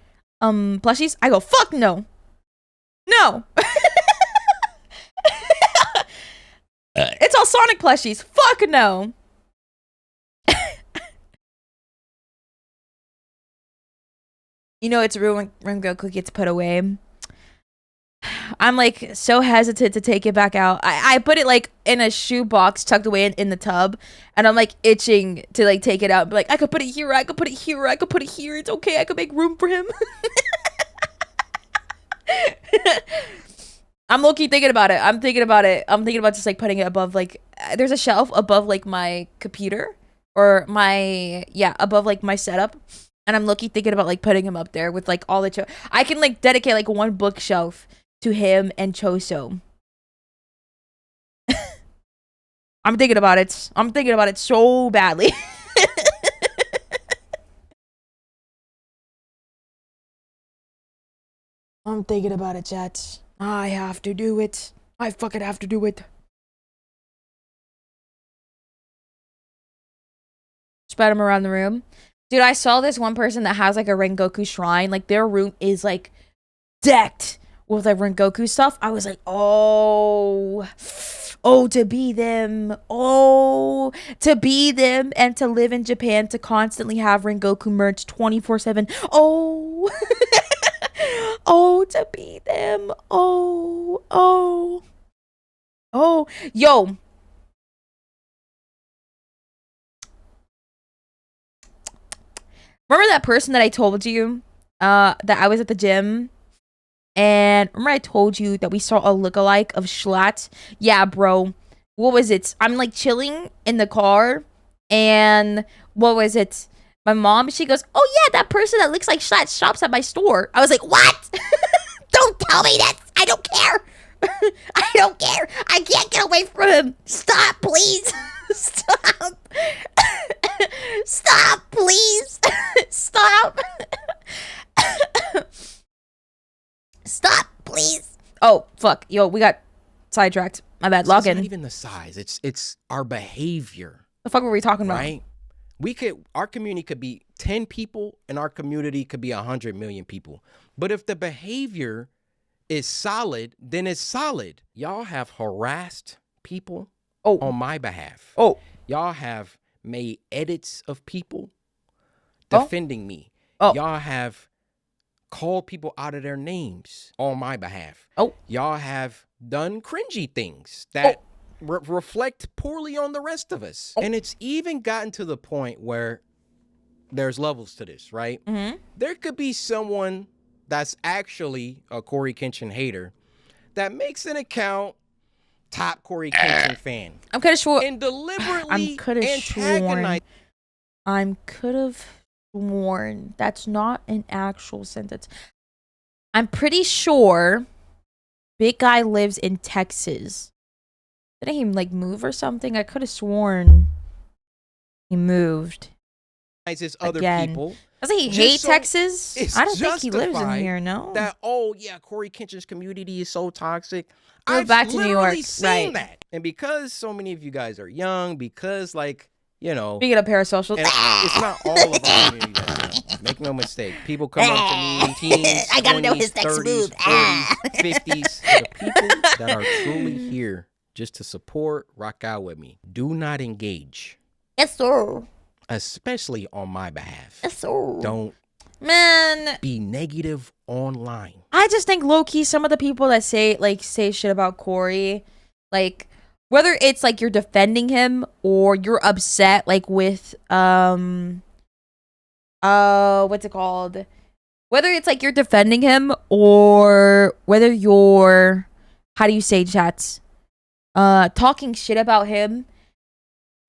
plushies?" I go, "Fuck no, no." It's all Sonic plushies. Fuck no. You know, it's ruined when Goku gets put away. I'm like so hesitant to take it back out. I put it like in a shoebox tucked away in the tub, and I'm like itching to like take it out. But like, I could put it here, I could put it here, I could put it here. It's okay, I could make room for him. I'm low-key thinking about it. I'm thinking about just like putting it above like, there's a shelf above like my computer, or my, yeah, above like my setup. And I'm low-key thinking about like putting him up there with like all the I can like dedicate like one bookshelf to him and Choso. I'm thinking about it. I'm thinking about it so badly. I'm thinking about it, chat. I have to do it. I fucking have to do it. Spread them around the room. Dude, I saw this one person that has like a Rengoku shrine. Like their room is like decked with like Rengoku stuff. I was like, oh, to be them. Oh, to be them, and to live in Japan, to constantly have Rengoku merch 24/7. Oh, oh, to be them. Oh, yo. Remember that person that I told you that I was at the gym? And remember I told you that we saw a lookalike of Schlatt? Yeah, bro. What was it? I'm like chilling in the car, and what was it? My mom, she goes, oh yeah, that person that looks like Schlatt shops at my store. I was like, what? Don't tell me that. I don't care. I don't care. I can't get away from him. Stop, please. Stop. Stop, please. Stop. Stop, please. Oh, fuck. Yo, we got sidetracked. My bad. Log in. It's not even the size. It's our behavior. The fuck were we talking about? Right? Our community could be 10 people, and our community could be 100 million people. But if the behavior is solid, then it's solid. Y'all have harassed people on my behalf. Oh. Y'all have made edits of people defending me. Oh. Y'all have called people out of their names on my behalf. Oh. Y'all have done cringy things that reflect poorly on the rest of us. And it's even gotten to the point where there's levels to this, right? Mm-hmm. There could be someone that's actually a CoryxKenshin hater that makes an account top CoryxKenshin fan. I'm kind of sure. And deliberately I could have sworn that's not an actual sentence. I'm pretty sure Big Guy lives in Texas. Didn't he like move or something? I could have sworn he moved. Other Again. people. Doesn't he hate Texas? I don't think he lives in here, no. That, oh yeah, CoryxKenshin's community is so toxic. Go back to New York, seen that. And because so many of you guys are young, because like, you know. Speaking of Parasocial. It's not all of our community that's young. Make no mistake. People come up to me, teens, I gotta 20s, know his next 30s, move. 40s, 50s. The people that are truly here just to support, rock out with me. Do not engage. Yes, sir. Especially on my behalf. Yes, sir. Don't be negative online. I just think low-key some of the people that say shit about Cory, like whether it's like you're defending him or you're upset like with what's it called? Whether it's like you're defending him or whether you're, how do you say, chats? Talking shit about him.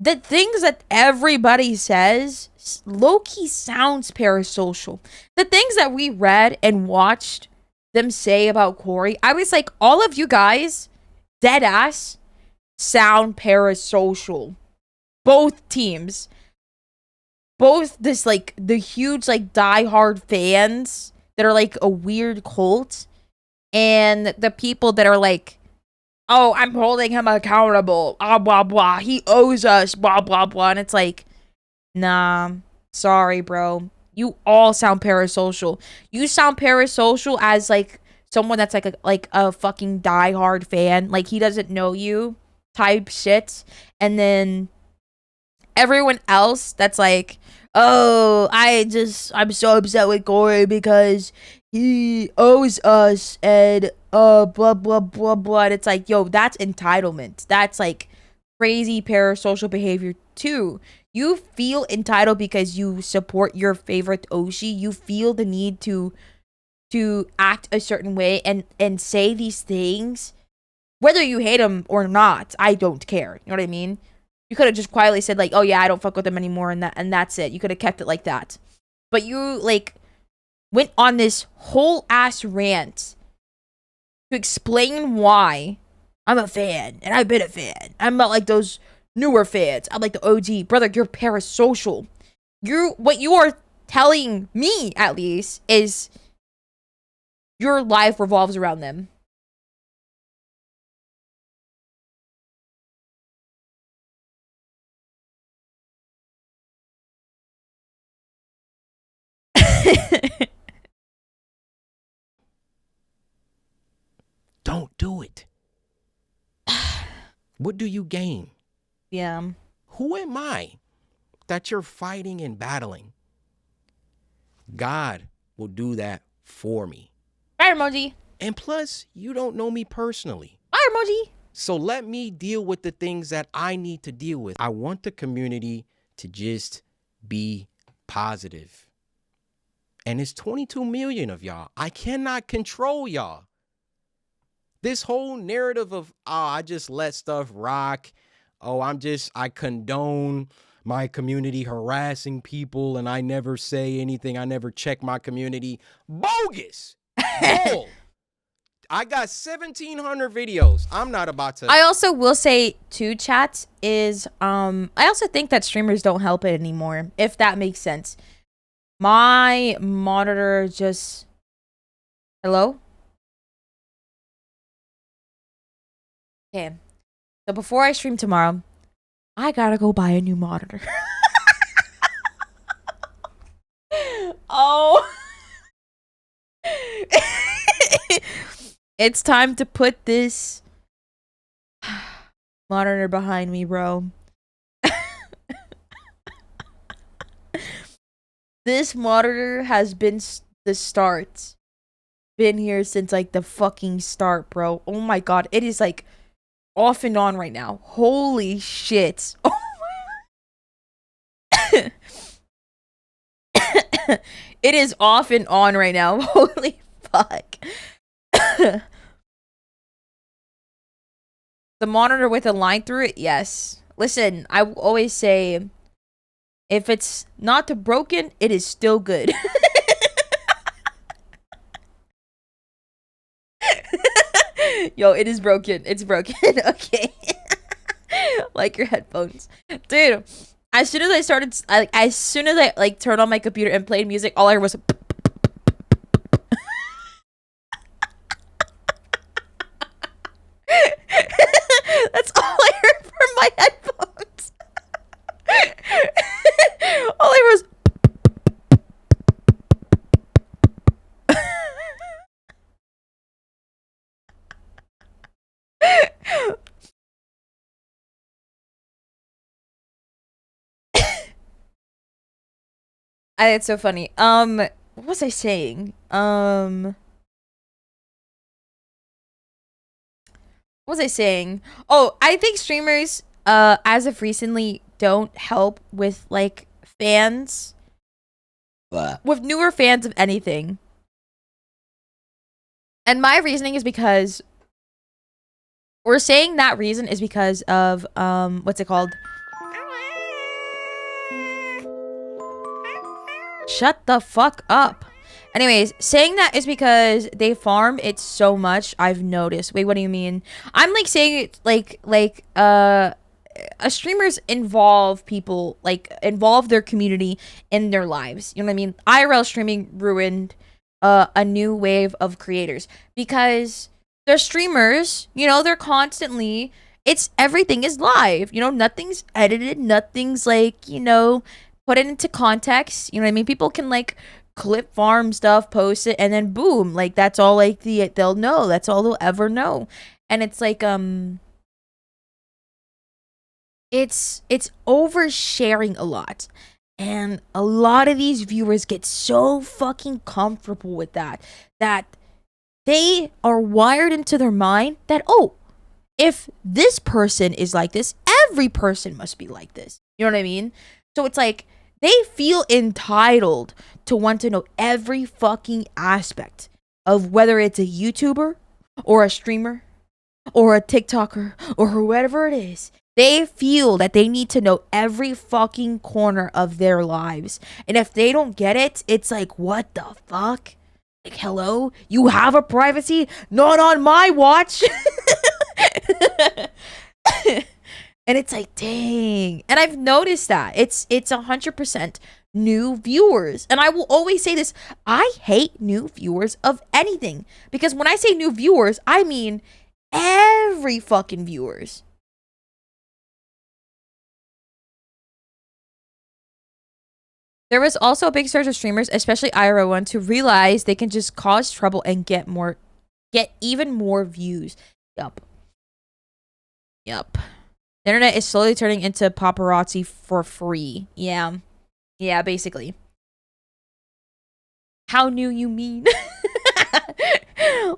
The things that everybody says low-key sounds parasocial. The things that we read and watched them say about Cory, I was like, all of you guys, dead ass, sound parasocial. Both teams. Both this, like, the huge, like, diehard fans that are, like, a weird cult. And the people that are, like, oh, I'm holding him accountable. Blah, blah, blah. He owes us. Blah, blah, blah. And it's like, nah. Sorry, bro. You all sound parasocial. You sound parasocial as, like, someone that's, like a fucking diehard fan. Like, he doesn't know you type shit. And then everyone else that's like, oh, I'm so upset with Cory because he owes us and blah, blah, blah, blah. And it's like, yo, that's entitlement. That's, like, crazy parasocial behavior, too. You feel entitled because you support your favorite Oshi. You feel the need to act a certain way and say these things. Whether you hate him or not, I don't care. You know what I mean? You could have just quietly said, like, oh, yeah, I don't fuck with him anymore, and that's it. You could have kept it like that. But you, like, went on this whole ass rant to explain why I'm a fan, and I've been a fan. I'm not like those newer fans. I'm like the OG. Brother, you're parasocial. What you are telling me, at least, is your life revolves around them. Don't do it. What do you gain? Yeah. Who am I that you're fighting and battling? God will do that for me. Fire emoji. And plus, you don't know me personally. Fire emoji. So let me deal with the things that I need to deal with. I want the community to just be positive. And it's 22 million of y'all. I cannot control y'all. This whole narrative of, oh, I just let stuff rock. Oh, I condone my community harassing people and I never say anything. I never check my community. Bogus. Bull. I got 1,700 videos. I'm not about to. I also will say, too, chat, is, I also think that streamers don't help it anymore, if that makes sense. My monitor just... Hello? Okay. So before I stream tomorrow, I gotta go buy a new monitor. Oh. It's time to put this monitor behind me, bro. This monitor has been the start. Been here since like the fucking start, bro. Oh my god, it is like off and on right now. Holy shit. Oh my it is off and on right now. Holy fuck. The monitor with a line through it, yes. Listen, I will always say, if it's not broken, it is still good. Yo, it is broken. It's broken. Okay. Like your headphones. Dude, as soon as I started, as soon as I like turned on my computer and played music, all I heard was that's all I heard from my headphones. All I heard was it's so funny. What was I saying? What was I saying? Oh, I think streamers, as of recently, don't help with like fans, with newer fans of anything. And my reasoning is because, we're saying that reason is because of what's it called? Shut the fuck up. Anyways, saying that is because they farm it so much, I've noticed. Wait, what do you mean? I'm like saying it like streamers involve people, like involve their community in their lives. You know what I mean? IRL streaming ruined a new wave of creators because the streamers, you know, they're constantly, it's everything is live. You know, nothing's edited, nothing's like, you know, put it into context. You know what I mean? People can like clip farm stuff, post it, and then boom, like that's all like they'll know. That's all they'll ever know. And it's like it's oversharing a lot. And a lot of these viewers get so fucking comfortable with that they are wired into their mind that, oh, if this person is like this, every person must be like this. You know what I mean? So it's like they feel entitled to want to know every fucking aspect of whether it's a YouTuber or a streamer or a TikToker or whoever it is. They feel that they need to know every fucking corner of their lives. And if they don't get it, it's like, what the fuck? Like, hello? You have a privacy? Not on my watch. And it's like, dang. And I've noticed that. It's 100% new viewers. And I will always say this. I hate new viewers of anything. Because when I say new viewers, I mean every fucking viewers. There was also a big surge of streamers, especially IRO ones, who realized they can just cause trouble and get even more views. Yup. The internet is slowly turning into paparazzi for free. Yeah, basically. How new you mean?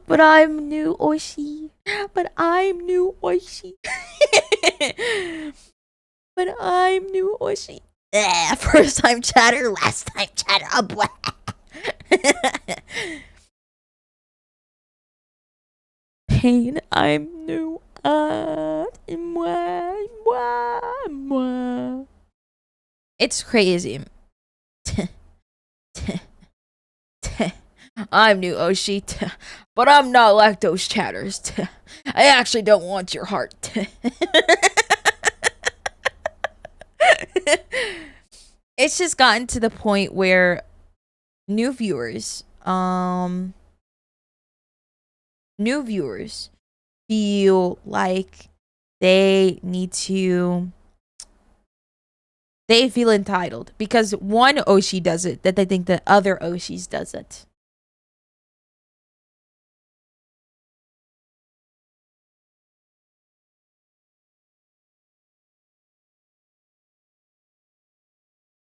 But I'm new, Oishi. But I'm new, Oishi. But I'm new, Oishi. First time chatter, last time chatter. Pain, I'm new. It's crazy. I'm new, Oshi, but I'm not like those chatters. I actually don't want your heart. It's just gotten to the point where new viewers feel like they feel entitled because one Oshi does it, that they think that other Oshis does it.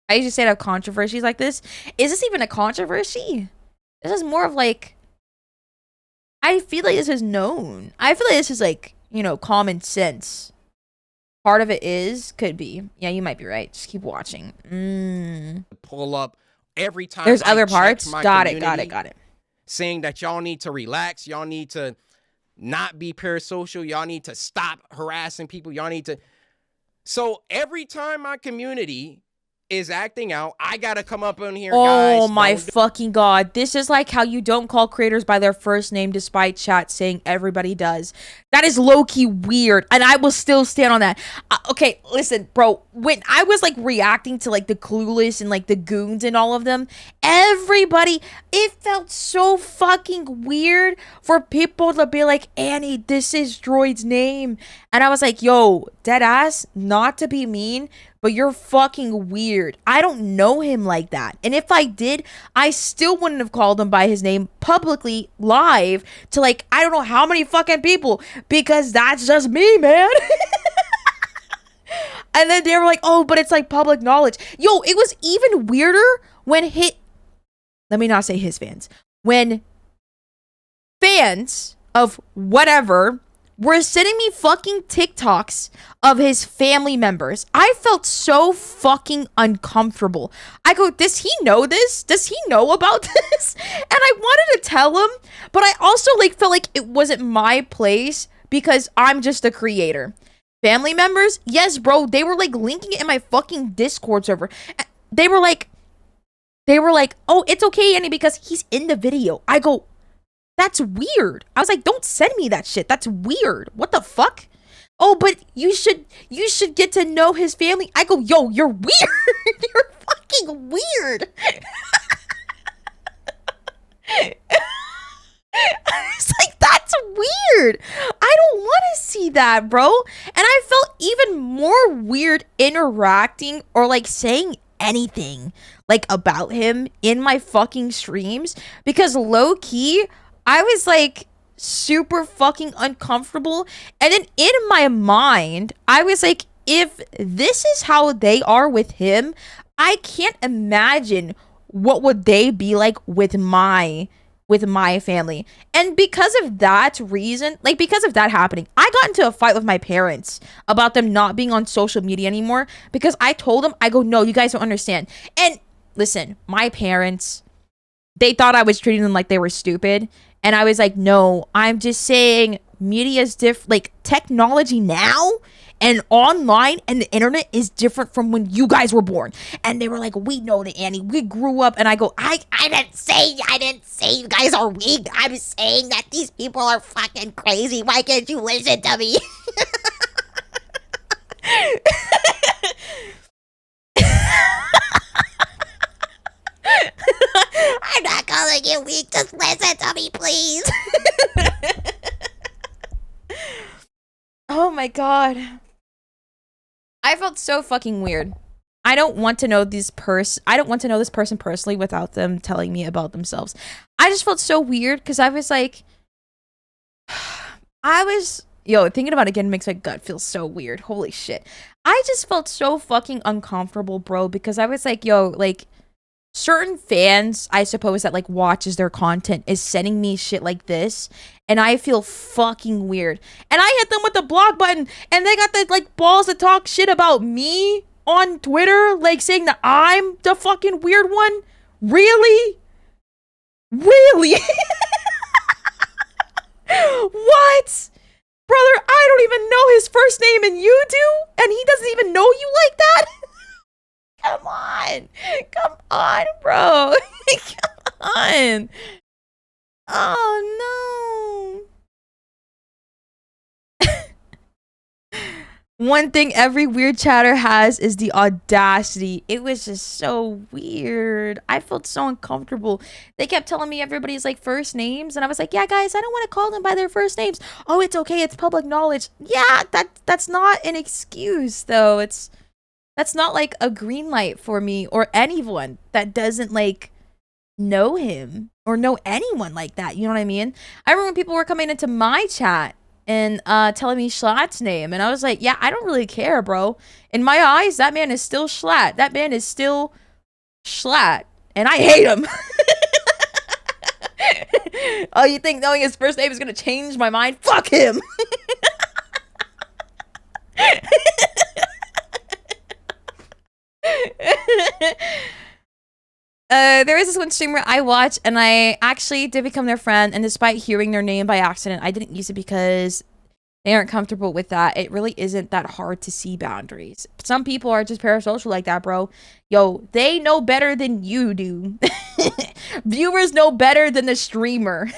I used to say that controversies like this. Is this even a controversy? This is more of like, I feel like this is known. I feel like this is like, you know, common sense. Part of it could be. Yeah, you might be right. Just keep watching. Pull up every time. There's I other check parts. my Got it. community, saying that y'all need to relax. Y'all need to not be parasocial. Y'all need to stop harassing people. Y'all need to. So every time my community is acting out, I gotta come up in here, guys. Oh my fucking god. This is like how you don't call creators by their first name despite chat saying everybody does. That is low-key weird, and I will still stand on that. Okay, listen, bro. When I was like reacting to like the Clueless and like the Goons and all of them, everybody, it felt so fucking weird for people to be like, Annie, this is Droid's name. And I was like, yo, dead ass, not to be mean, but you're fucking weird. I don't know him like that. And if I did, I still wouldn't have called him by his name publicly live to like, I don't know how many fucking people, because that's just me, man. And then they were like, oh, but it's like public knowledge. Yo, it was even weirder when let me not say his fans. When fans of whatever were sending me fucking TikToks of his family members. I felt so fucking uncomfortable. I go, does he know this? Does he know about this? And I wanted to tell him, but I also like felt like it wasn't my place because I'm just a creator. Family members, yes, bro, they were like linking it in my fucking Discord server. They were like, oh, it's okay, Annie, because he's in the video. I go, that's weird. I was like, don't send me that shit. That's weird. What the fuck? Oh, but you should get to know his family. I go, yo, you're weird. You're fucking weird. It's like, that's weird. I don't want to see that, bro. And I felt even more weird interacting or like saying anything like about him in my fucking streams because low key, I was like super fucking uncomfortable. And then in my mind, I was like, if this is how they are with him, I can't imagine what would they be like with my family. And because of that reason, like because of that happening, I got into a fight with my parents about them not being on social media anymore because I told them, I go, no, you guys don't understand. And listen, my parents, they thought I was treating them like they were stupid. And I was like, no, I'm just saying media's like technology now and online and the internet is different from when you guys were born. And they were like, we know that, Annie. We grew up. And I go, I didn't say you guys are weak. I'm saying that these people are fucking crazy. Why can't you listen to me? I'm not calling you weak. Just listen to me, please. Oh my god. I felt so fucking weird. I don't want to know this person personally without them telling me about themselves. I just felt so weird because I was like, thinking about it again makes my gut feel so weird. Holy shit. I just felt so fucking uncomfortable, bro, because I was like, yo, like, certain fans, I suppose, that like watches their content is sending me shit like this, and I feel fucking weird. And I hit them with the block button, and they got the like balls to talk shit about me on Twitter, like saying that I'm the fucking weird one. Really? What? Brother, I don't even know his first name and you do? And he doesn't even know you like that? Come on, bro. Come on. Oh, no. One thing every weird chatter has is the audacity. It was just so weird. I felt so uncomfortable. They kept telling me everybody's like first names, and I was like, yeah, guys, I don't want to call them by their first names. Oh, it's okay. It's public knowledge. Yeah, that's not an excuse, though. That's not like a green light for me or anyone that doesn't like know him or know anyone like that. You know what I mean? I remember when people were coming into my chat and telling me Schlatt's name, and I was like, yeah, I don't really care, bro. In my eyes, that man is still Schlatt. That man is still Schlatt, and I hate him. Oh, you think knowing his first name is gonna change my mind? Fuck him. There is this one streamer I watch, and I actually did become their friend. And despite hearing their name by accident, I didn't use it because they aren't comfortable with that. It really isn't that hard to see boundaries. Some people are just parasocial like that, bro. Yo, they know better than you do. Viewers know better than the streamer.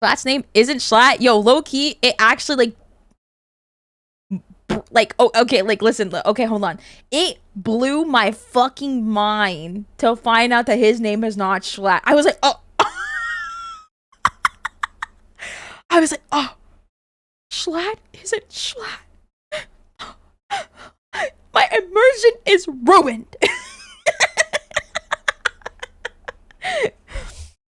Last name isn't Schlatt. Yo, low key, it actually oh, okay, like listen, okay, hold on. It blew my fucking mind to find out that his name is not Schlatt. I was like, oh. I was like, oh, Schlatt isn't Schlatt. My immersion is ruined.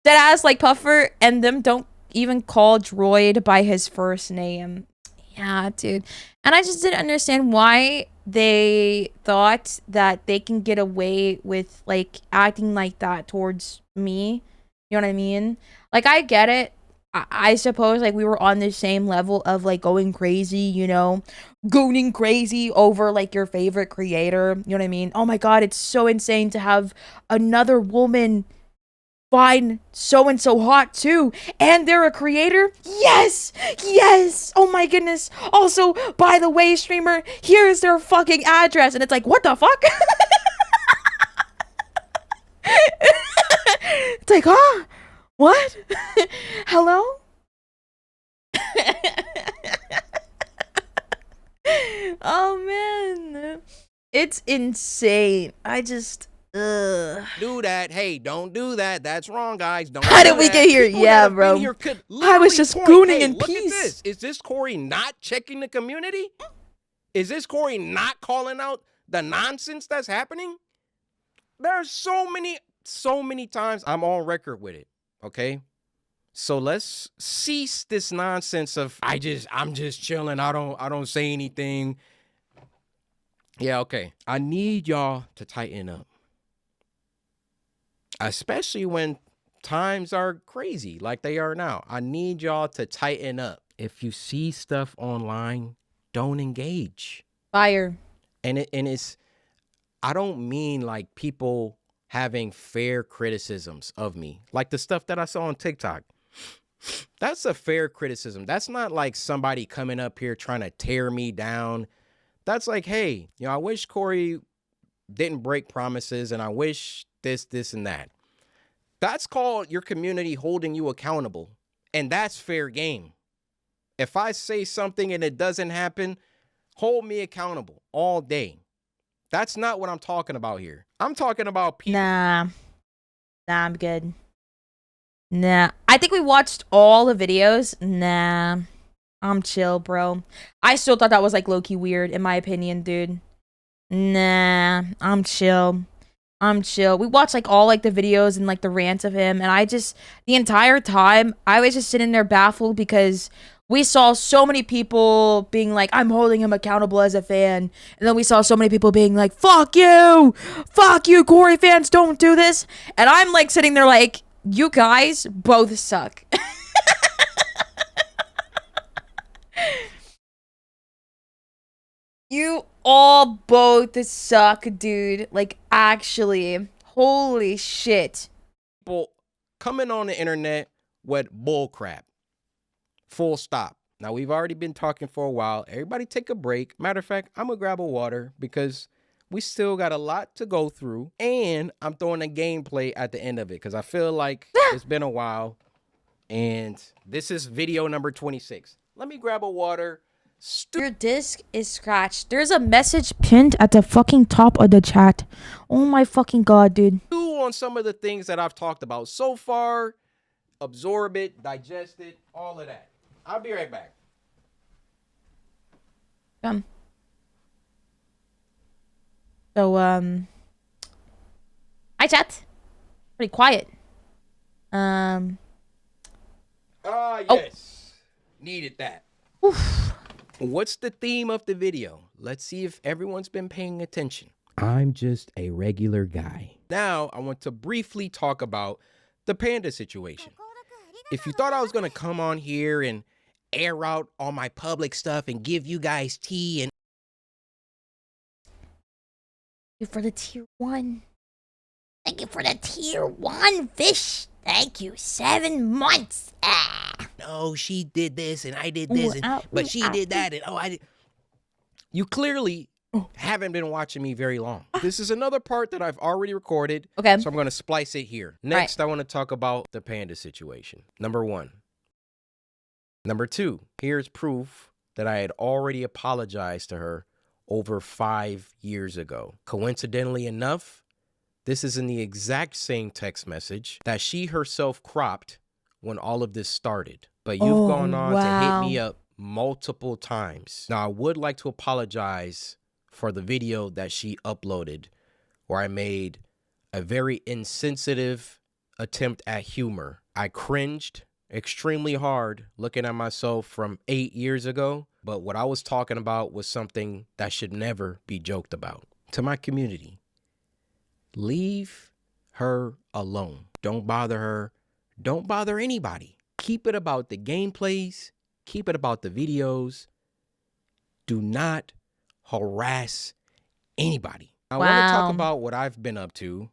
Deadass like Puffer and them don't even call Droid by his first name. Yeah, dude. And I just didn't understand why they thought that they can get away with like acting like that towards me. You know what I mean? Like, I get it. I suppose like we were on the same level of like going crazy, you know, gooning crazy over like your favorite creator. You know what I mean? Oh my God, it's so insane to have another woman find so and so hot too, and they're a creator. Yes, yes. Oh my goodness. Also, by the way, streamer, here's their fucking address, and it's like, what the fuck? It's like, huh? What? Hello? Oh man, it's insane. I just Do that. Hey, don't do that. That's wrong, guys. Don't. How do did we that. get here? People Yeah, that have bro. been here could I was literally just point, gooning hey, in look peace. At this. Is this Cory not checking the community? Is this Cory not calling out the nonsense that's happening? There's so many times I'm on record with it. Okay. So let's cease this nonsense of I'm just chilling. I don't say anything. Yeah, okay. I need y'all to tighten up. Especially when times are crazy like they are now. I need y'all to tighten up. If you see stuff online, don't engage. Fire. And it's I don't mean like people having fair criticisms of me. Like the stuff that I saw on TikTok. That's a fair criticism. That's not like somebody coming up here trying to tear me down. That's like, hey, I wish Cory didn't break promises, and I wish this, and that. That's called your community holding you accountable. And that's fair game. If I say something and it doesn't happen, hold me accountable all day. That's not what I'm talking about here. I'm talking about people. Nah, I'm good. Nah, I think we watched all the videos. Nah, I'm chill, bro. I still thought that was like low-key weird, in my opinion, dude. Nah, I'm chill. We watched like all like the videos and like the rants of him, and the entire time I was just sitting there baffled because we saw so many people being like, I'm holding him accountable as a fan, and then we saw so many people being like, fuck you, Cory fans, don't do this. And I'm like sitting there like, you guys both suck. You all both suck, dude. Like, actually. Holy shit. People coming on the internet with bull crap. Full stop. Now, we've already been talking for a while. Everybody take a break. Matter of fact, I'm going to grab a water because we still got a lot to go through. And I'm throwing a gameplay at the end of it because I feel like it's been a while. And this is video number 26. Let me grab a water. Your disc is scratched. There's a message pinned at the fucking top of the chat. Oh my fucking God, dude. On some of the things that I've talked about so far. Absorb it, digest it, all of that. I'll be right back. So, hi chat. Pretty quiet. Yes. Oh. Needed that. Oof. What's the theme of the video? Let's see if everyone's been paying attention. I'm just a regular guy. Now, I want to briefly talk about the Panda situation. If you thought I was going to come on here and air out all my public stuff and give you guys tea and... Thank you for the tier 1. Thank you for the tier 1 fish. Thank you. 7 months. No, she did this and I did this, but she did that and I did... You clearly haven't been watching me very long. This is another part that I've already recorded. Okay. So I'm going to splice it here. Next, I want to talk about the Panda situation. Number 1. Number 2, here's proof that I had already apologized to her over 5 years ago. Coincidentally enough, this is in the exact same text message that she herself cropped when all of this started. But you've gone on to hit me up multiple times. Now, I would like to apologize for the video that she uploaded where I made a very insensitive attempt at humor. I cringed extremely hard looking at myself from 8 years ago, but what I was talking about was something that should never be joked about. To my community, leave her alone. Don't bother her. Don't bother anybody. Keep it about the gameplays. Keep it about the videos. Do not harass anybody. I want to talk about what I've been up to,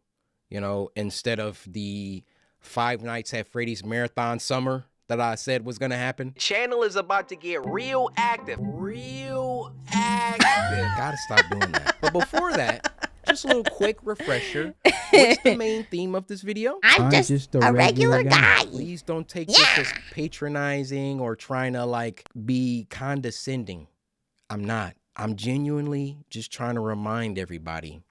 you know, instead of the Five Nights at Freddy's marathon summer that I said was going to happen. Channel is about to get real active. Real active. Gotta stop doing that. But before that, just a little quick refresher. What's the main theme of this video? I'm just a regular guy. Please don't take this as patronizing or trying to like be condescending. I'm not. I'm genuinely just trying to remind everybody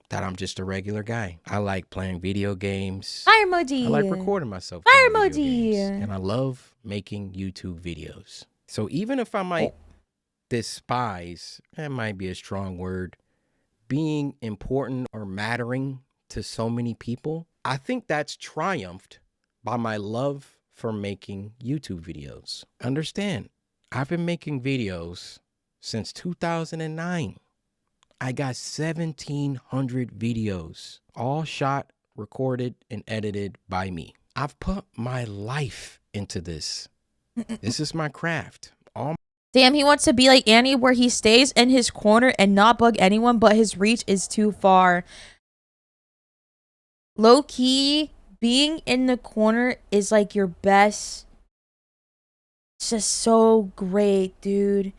that I'm just a regular guy. I like playing video games. Fire emoji. I like recording myself. Fire playing video emoji. games, and I love making YouTube videos. So even if I might despise, that might be a strong word, being important or mattering to so many people, I think that's triumphed by my love for making YouTube videos. Understand, I've been making videos since 2009. I got 1,700 videos, all shot, recorded, and edited by me. I've put my life into this. This is my craft. Damn, he wants to be like Annie where he stays in his corner and not bug anyone, but his reach is too far. Low key, being in the corner is like your best. It's just so great, dude.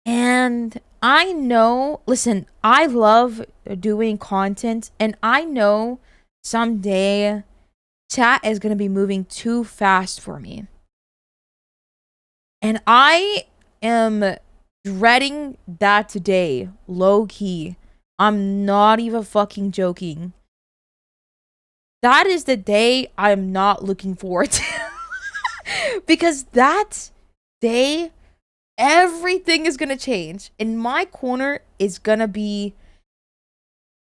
And I know, listen, I love doing content, and I know someday chat is going to be moving too fast for me. And I am dreading that today, low key. I'm not even fucking joking. That is the day I'm not looking forward to. Because that day, everything is gonna change, and my corner is gonna be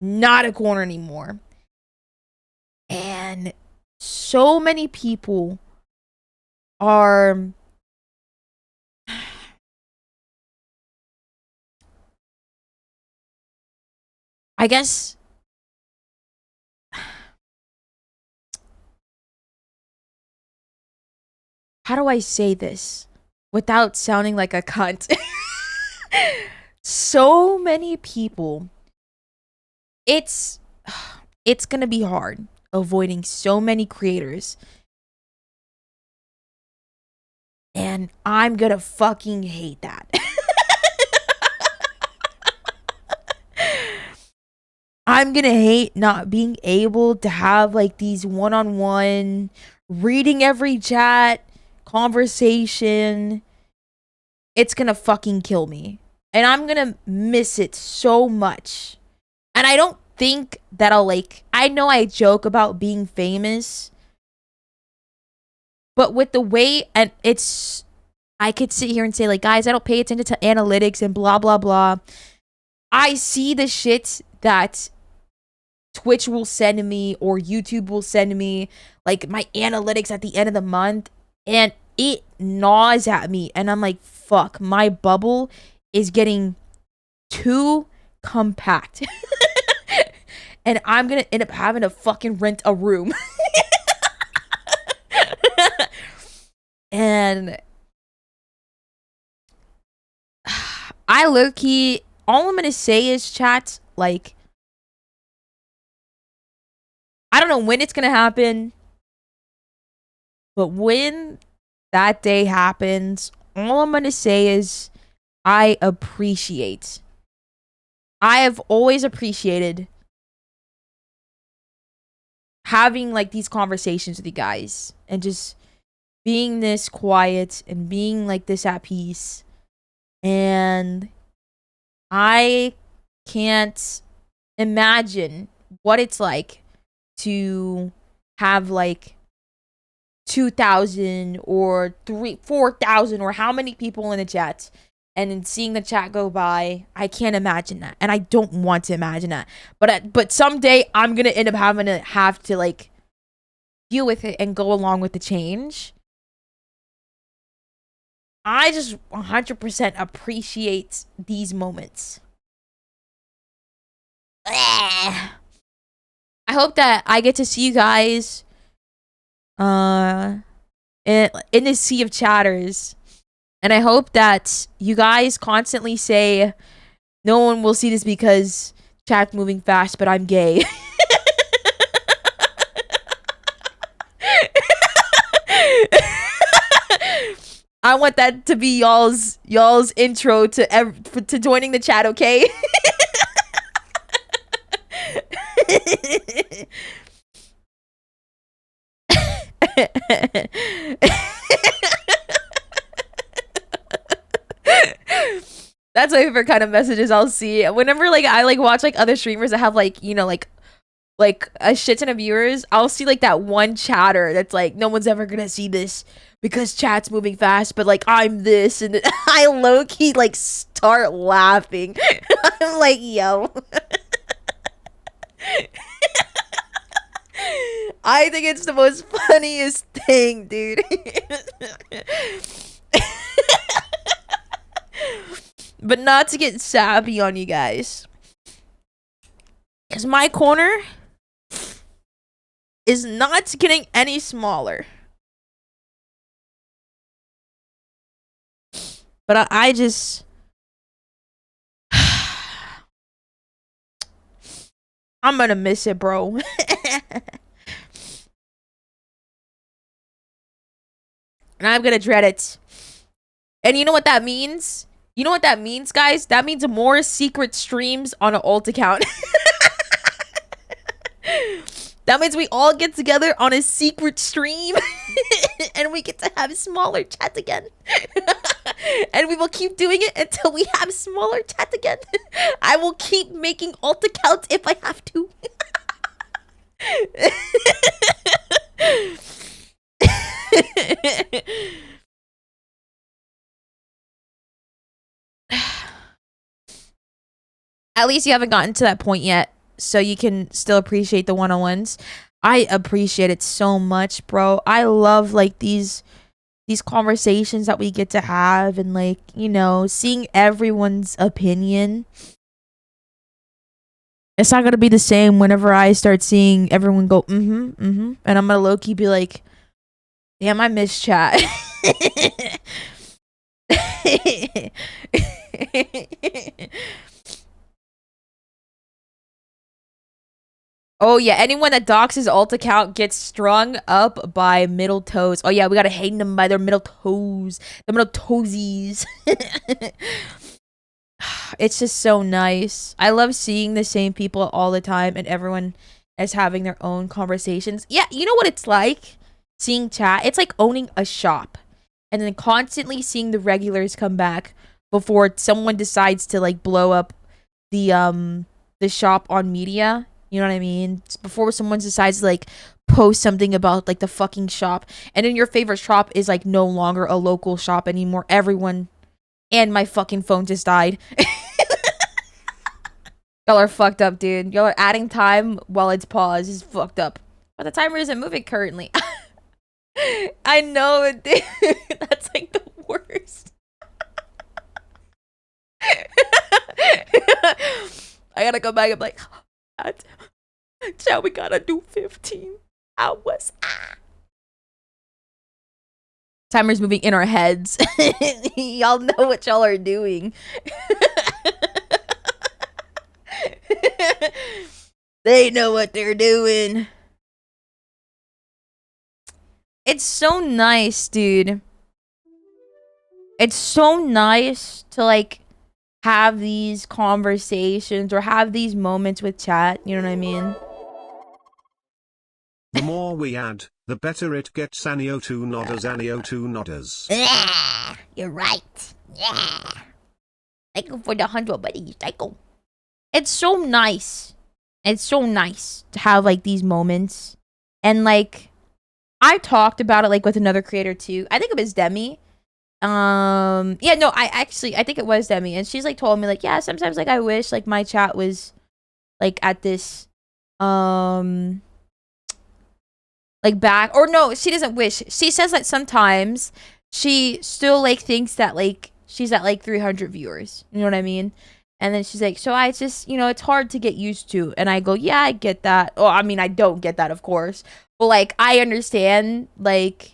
not a corner anymore. And so many people are I guess how do I say this without sounding like a cunt? So many people. It's gonna be hard avoiding so many creators. And I'm gonna fucking hate that. I'm gonna hate not being able to have like these one-on-one, reading every chat, conversation. It's gonna fucking kill me. And I'm gonna miss it so much. And I don't think that I know I joke about being famous, but with the way, and I could sit here and say like, guys, I don't pay attention to analytics and blah, blah, blah. I see the shit that Twitch will send me or YouTube will send me, like my analytics at the end of the month, and it gnaws at me. And I'm like, fuck, my bubble is getting too compact. and I'm gonna end up having to fucking rent a room. And I low-key, all I'm gonna say is, chat, like, I don't know when it's gonna happen, but when that day happens, all I'm gonna say is I have always appreciated having like these conversations with you guys and just being this quiet and being like this at peace. And I can't imagine what it's like to have like 2,000 or 4,000 or how many people in the chat, and then seeing the chat go by. I can't imagine that, and I don't want to imagine that. But someday I'm gonna end up having to like deal with it and go along with the change. I just 100% appreciate these moments. I hope that I get to see you guys in this sea of chatters, and I hope that you guys constantly say no one will see this because chat's moving fast, but I'm gay. I want that to be y'all's intro to joining the chat, okay? That's my favorite kind of messages I'll see whenever like I like watch like other streamers that have like, you know, like a shit ton of viewers. I'll see like that one chatter that's like, no one's ever gonna see this because chat's moving fast, but like I'm this, and I low-key like start laughing. I'm like, yo. I think it's the most funniest thing, dude. But not to get sappy on you guys, because my corner is not getting any smaller. But I just... I'm gonna miss it, bro. And I'm gonna dread it. And you know what that means? You know what that means, guys? That means more secret streams on an alt account. That means we all get together on a secret stream. And we get to have smaller chat again. And we will keep doing it until we have smaller chat again. I will keep making alt accounts if I have to. At least you haven't gotten to that point yet, so you can still appreciate the one-on-ones. I appreciate it so much, bro. I love like these conversations that we get to have, and like, you know, seeing everyone's opinion. It's not gonna be the same whenever I start seeing everyone go and I'm gonna low-key be like, damn, I miss chat. Oh yeah, anyone that docks his alt account gets strung up by middle toes. Oh yeah, we gotta hang them by their middle toes. The middle toesies. It's just so nice. I love seeing the same people all the time, and everyone is having their own conversations. Yeah, you know what it's like? Seeing chat. It's like owning a shop, and then constantly seeing the regulars come back before someone decides to like blow up the shop on media. You know what I mean? Before someone decides to like post something about like the fucking shop, and then your favorite shop is like no longer a local shop anymore. Everyone, and my fucking phone just died. Y'all are fucked up, dude. Y'all are adding time while it's paused. It's fucked up. But the timer isn't moving currently. I know, dude. That's like the worst. I gotta go back and be like, Chat, we gotta do 15 hours. Timer's moving in our heads. Y'all know what y'all are doing. They know what they're doing. It's so nice, dude. It's so nice to like have these conversations or have these moments with chat. You know what I mean? The more we add, the better it gets. Anio2 nodders, Anio2 nodders. Yeah, you're right. Yeah. Thank you for the 100 buddies. Thank you. It's so nice. It's so nice to have like these moments. And like I talked about it like with another creator too. I think it was Demi. Yeah, no, I think it was Demi, and she's like told me like, yeah, sometimes like I wish like my chat was like at this like back, or no, she doesn't wish. She says that sometimes she still like thinks that like she's at like 300 viewers. You know what I mean? And then she's like, so I just, you know, it's hard to get used to. And I go, yeah, I get that. Oh, I mean, I don't get that, of course. But like, I understand, like,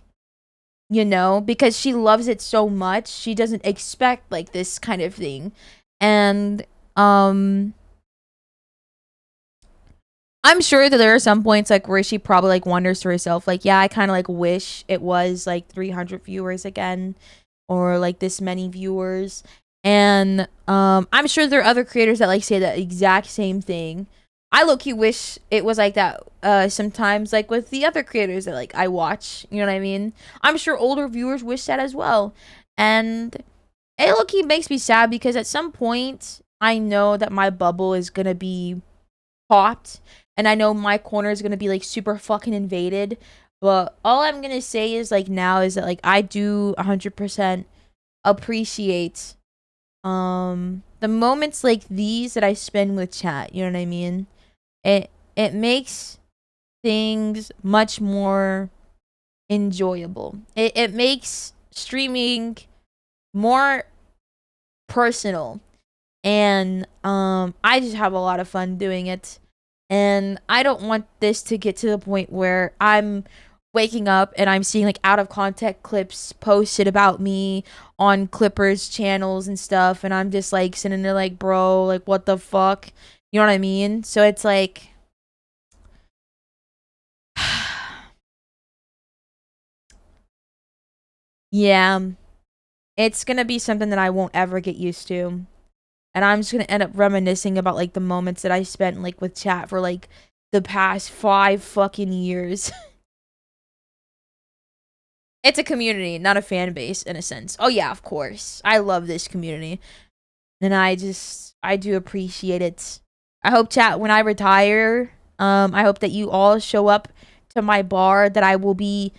you know, because she loves it so much. She doesn't expect like this kind of thing. And I'm sure that there are some points like where she probably like wonders to herself, like, yeah, I kind of like wish it was like 300 viewers again, or like this many viewers. And I'm sure there are other creators that like say that exact same thing. I low-key wish it was like that sometimes, like with the other creators that like I watch, you know what I mean? I'm sure older viewers wish that as well. And it low-key makes me sad because at some point I know that my bubble is gonna be popped, and I know my corner is gonna be like super fucking invaded. But all I'm gonna say is like now is that like I do 100% appreciate the moments like these that I spend with chat. You know what I mean? It makes things much more enjoyable. It makes streaming more personal, and I just have a lot of fun doing it. And I don't want this to get to the point where I'm waking up and I'm seeing like out of context clips posted about me on Clippers channels and stuff, and I'm just like sitting there like, bro, like what the fuck? You know what I mean? So it's like yeah, it's gonna be something that I won't ever get used to. And I'm just gonna end up reminiscing about like the moments that I spent like with chat for like the past 5 fucking years. It's a community, not a fan base in a sense. Oh yeah, of course. I love this community. And I do appreciate it. I hope chat when I retire, I hope that you all show up to my bar that I will be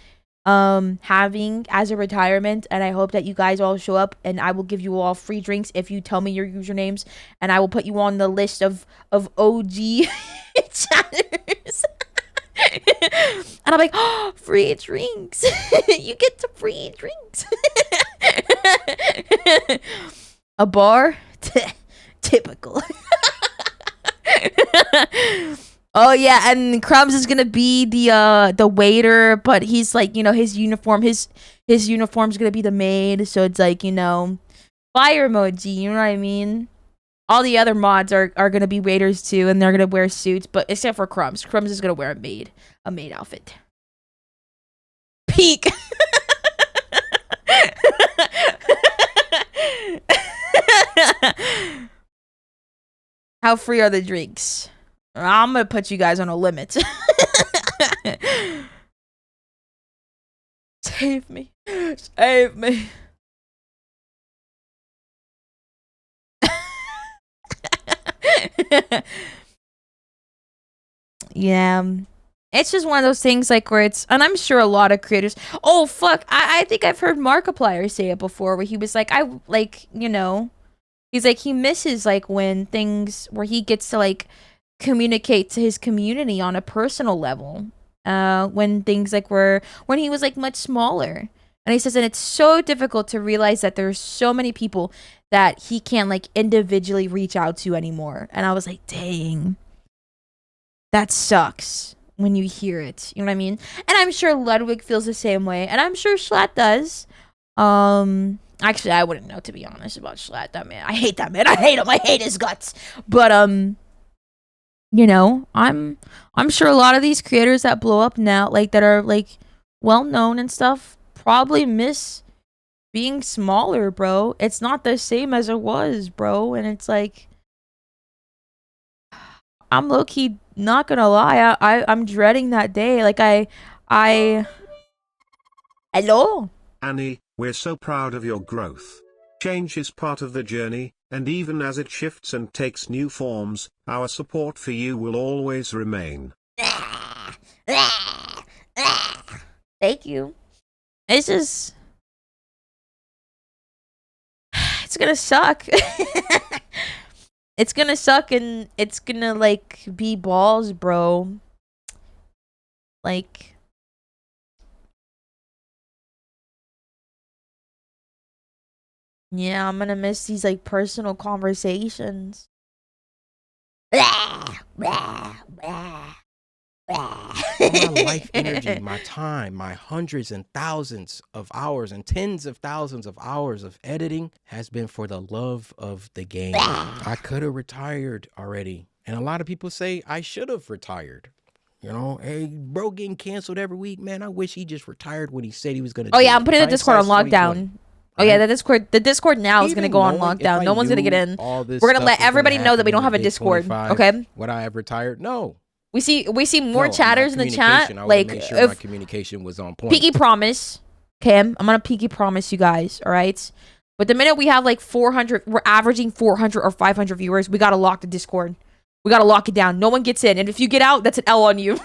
having as a retirement, and I hope that you guys all show up, and I will give you all free drinks if you tell me your usernames, and I will put you on the list of OG chatters. And I'm like, oh, free drinks. You get some free drinks. A bar? Typical. Oh yeah, and Crumbs is gonna be the waiter, but he's like, you know, his uniform's gonna be the maid, so it's like, you know, fire emoji, you know what I mean? All the other mods are gonna be waiters too, and they're gonna wear suits, but except for Crumbs. Crumbs is gonna wear a maid outfit. Peak. How free are the drinks? I'm gonna put you guys on a limit. Save me. Save me. Yeah. It's just one of those things like where it's, and I'm sure a lot of creators, oh fuck, I think I've heard Markiplier say it before, where he was like, I like, you know, he's like, he misses like when things where he gets to like communicate to his community on a personal level, when things like were when he was like much smaller. And he says, and it's so difficult to realize that there's so many people that he can't like individually reach out to anymore. And I was like, dang, that sucks when you hear it. You know what I mean? And I'm sure Ludwig feels the same way, and I'm sure Schlatt does. Actually, I wouldn't know, to be honest, about Schlatt. That man, I hate that man. I hate him. I hate his guts. But you know, I'm sure a lot of these creators that blow up now, like that are like well known and stuff, probably miss being smaller, bro. It's not the same as it was, bro. And it's like, I'm low-key not gonna lie, I'm dreading that day. Like hello? Annie, we're so proud of your growth. Change is part of the journey, and even as it shifts and takes new forms, our support for you will always remain. Thank you. It's just, it's gonna suck. It's gonna suck, and it's gonna like be balls, bro. Like, yeah, I'm gonna miss these like personal conversations. All my life energy, my time, my hundreds and thousands of hours and tens of thousands of hours of editing has been for the love of the game. I could have retired already. And a lot of people say I should have retired. You know, hey, bro getting canceled every week, man. I wish he just retired when he said he was going to. Oh yeah, I'm putting the Discord on lockdown. Oh yeah, the Discord now is gonna go on lockdown. No one's gonna get in. We're gonna let everybody know that we don't have a Discord. Okay. Would I have retired? No. We see more chatters in the chat. Like, make sure my communication was on point. Peaky promise. Okay, I'm gonna peaky promise you guys. All right. But the minute we have like 400, we're averaging 400 or 500 viewers. We gotta lock the Discord. We gotta lock it down. No one gets in, and if you get out, that's an L on you.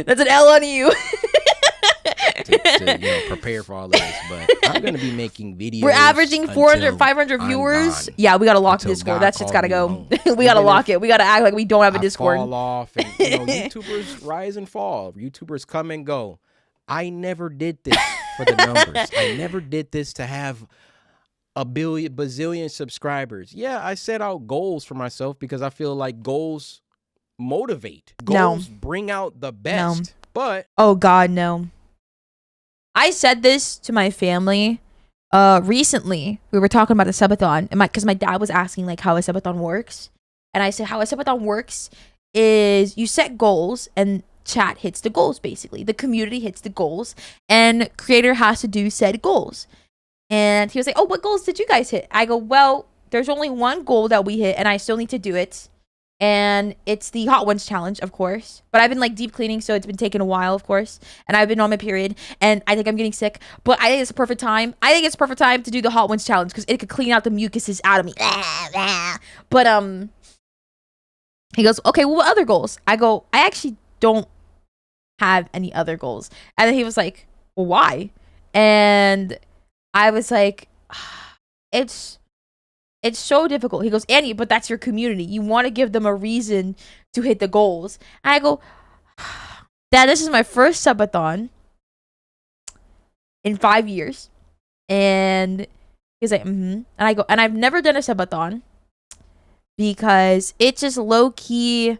That's an L on you. to prepare for all of this, but I'm gonna be making videos. We're averaging 400, 500 viewers. Yeah, we gotta lock Discord. That shit's gotta go. We gotta lock it. We gotta act like we don't have a Discord. Fall off, and YouTubers rise and fall. YouTubers come and go. I never did this for the numbers. I never did this to have a bazillion subscribers. Yeah, I set out goals for myself because I feel like goals motivate. Goals bring out the best. No. But oh god, no. I said this to my family recently. We were talking about the subathon, and because my dad was asking like how a subathon works, and I said how a subathon works is you set goals and chat hits the goals. Basically the community hits the goals and creator has to do said goals. And he was like, oh, what goals did you guys hit? I go, well, there's only one goal that we hit and I still need to do it. And it's the Hot Ones challenge, of course. But I've been like deep cleaning, so it's been taking a while, of course. And I've been on my period, and I think I'm getting sick. But I think it's a perfect time. I think it's a perfect time to do the Hot Ones challenge because it could clean out the mucuses out of me. But he goes, okay, well, what other goals? I go, I actually don't have any other goals. And then he was like, well, why? And I was like, it's so difficult. He goes, Annie, but that's your community. You want to give them a reason to hit the goals. And I go, Dad, this is my first subathon in 5 years. And he's like, And I go, and I've never done a subathon because it just low-key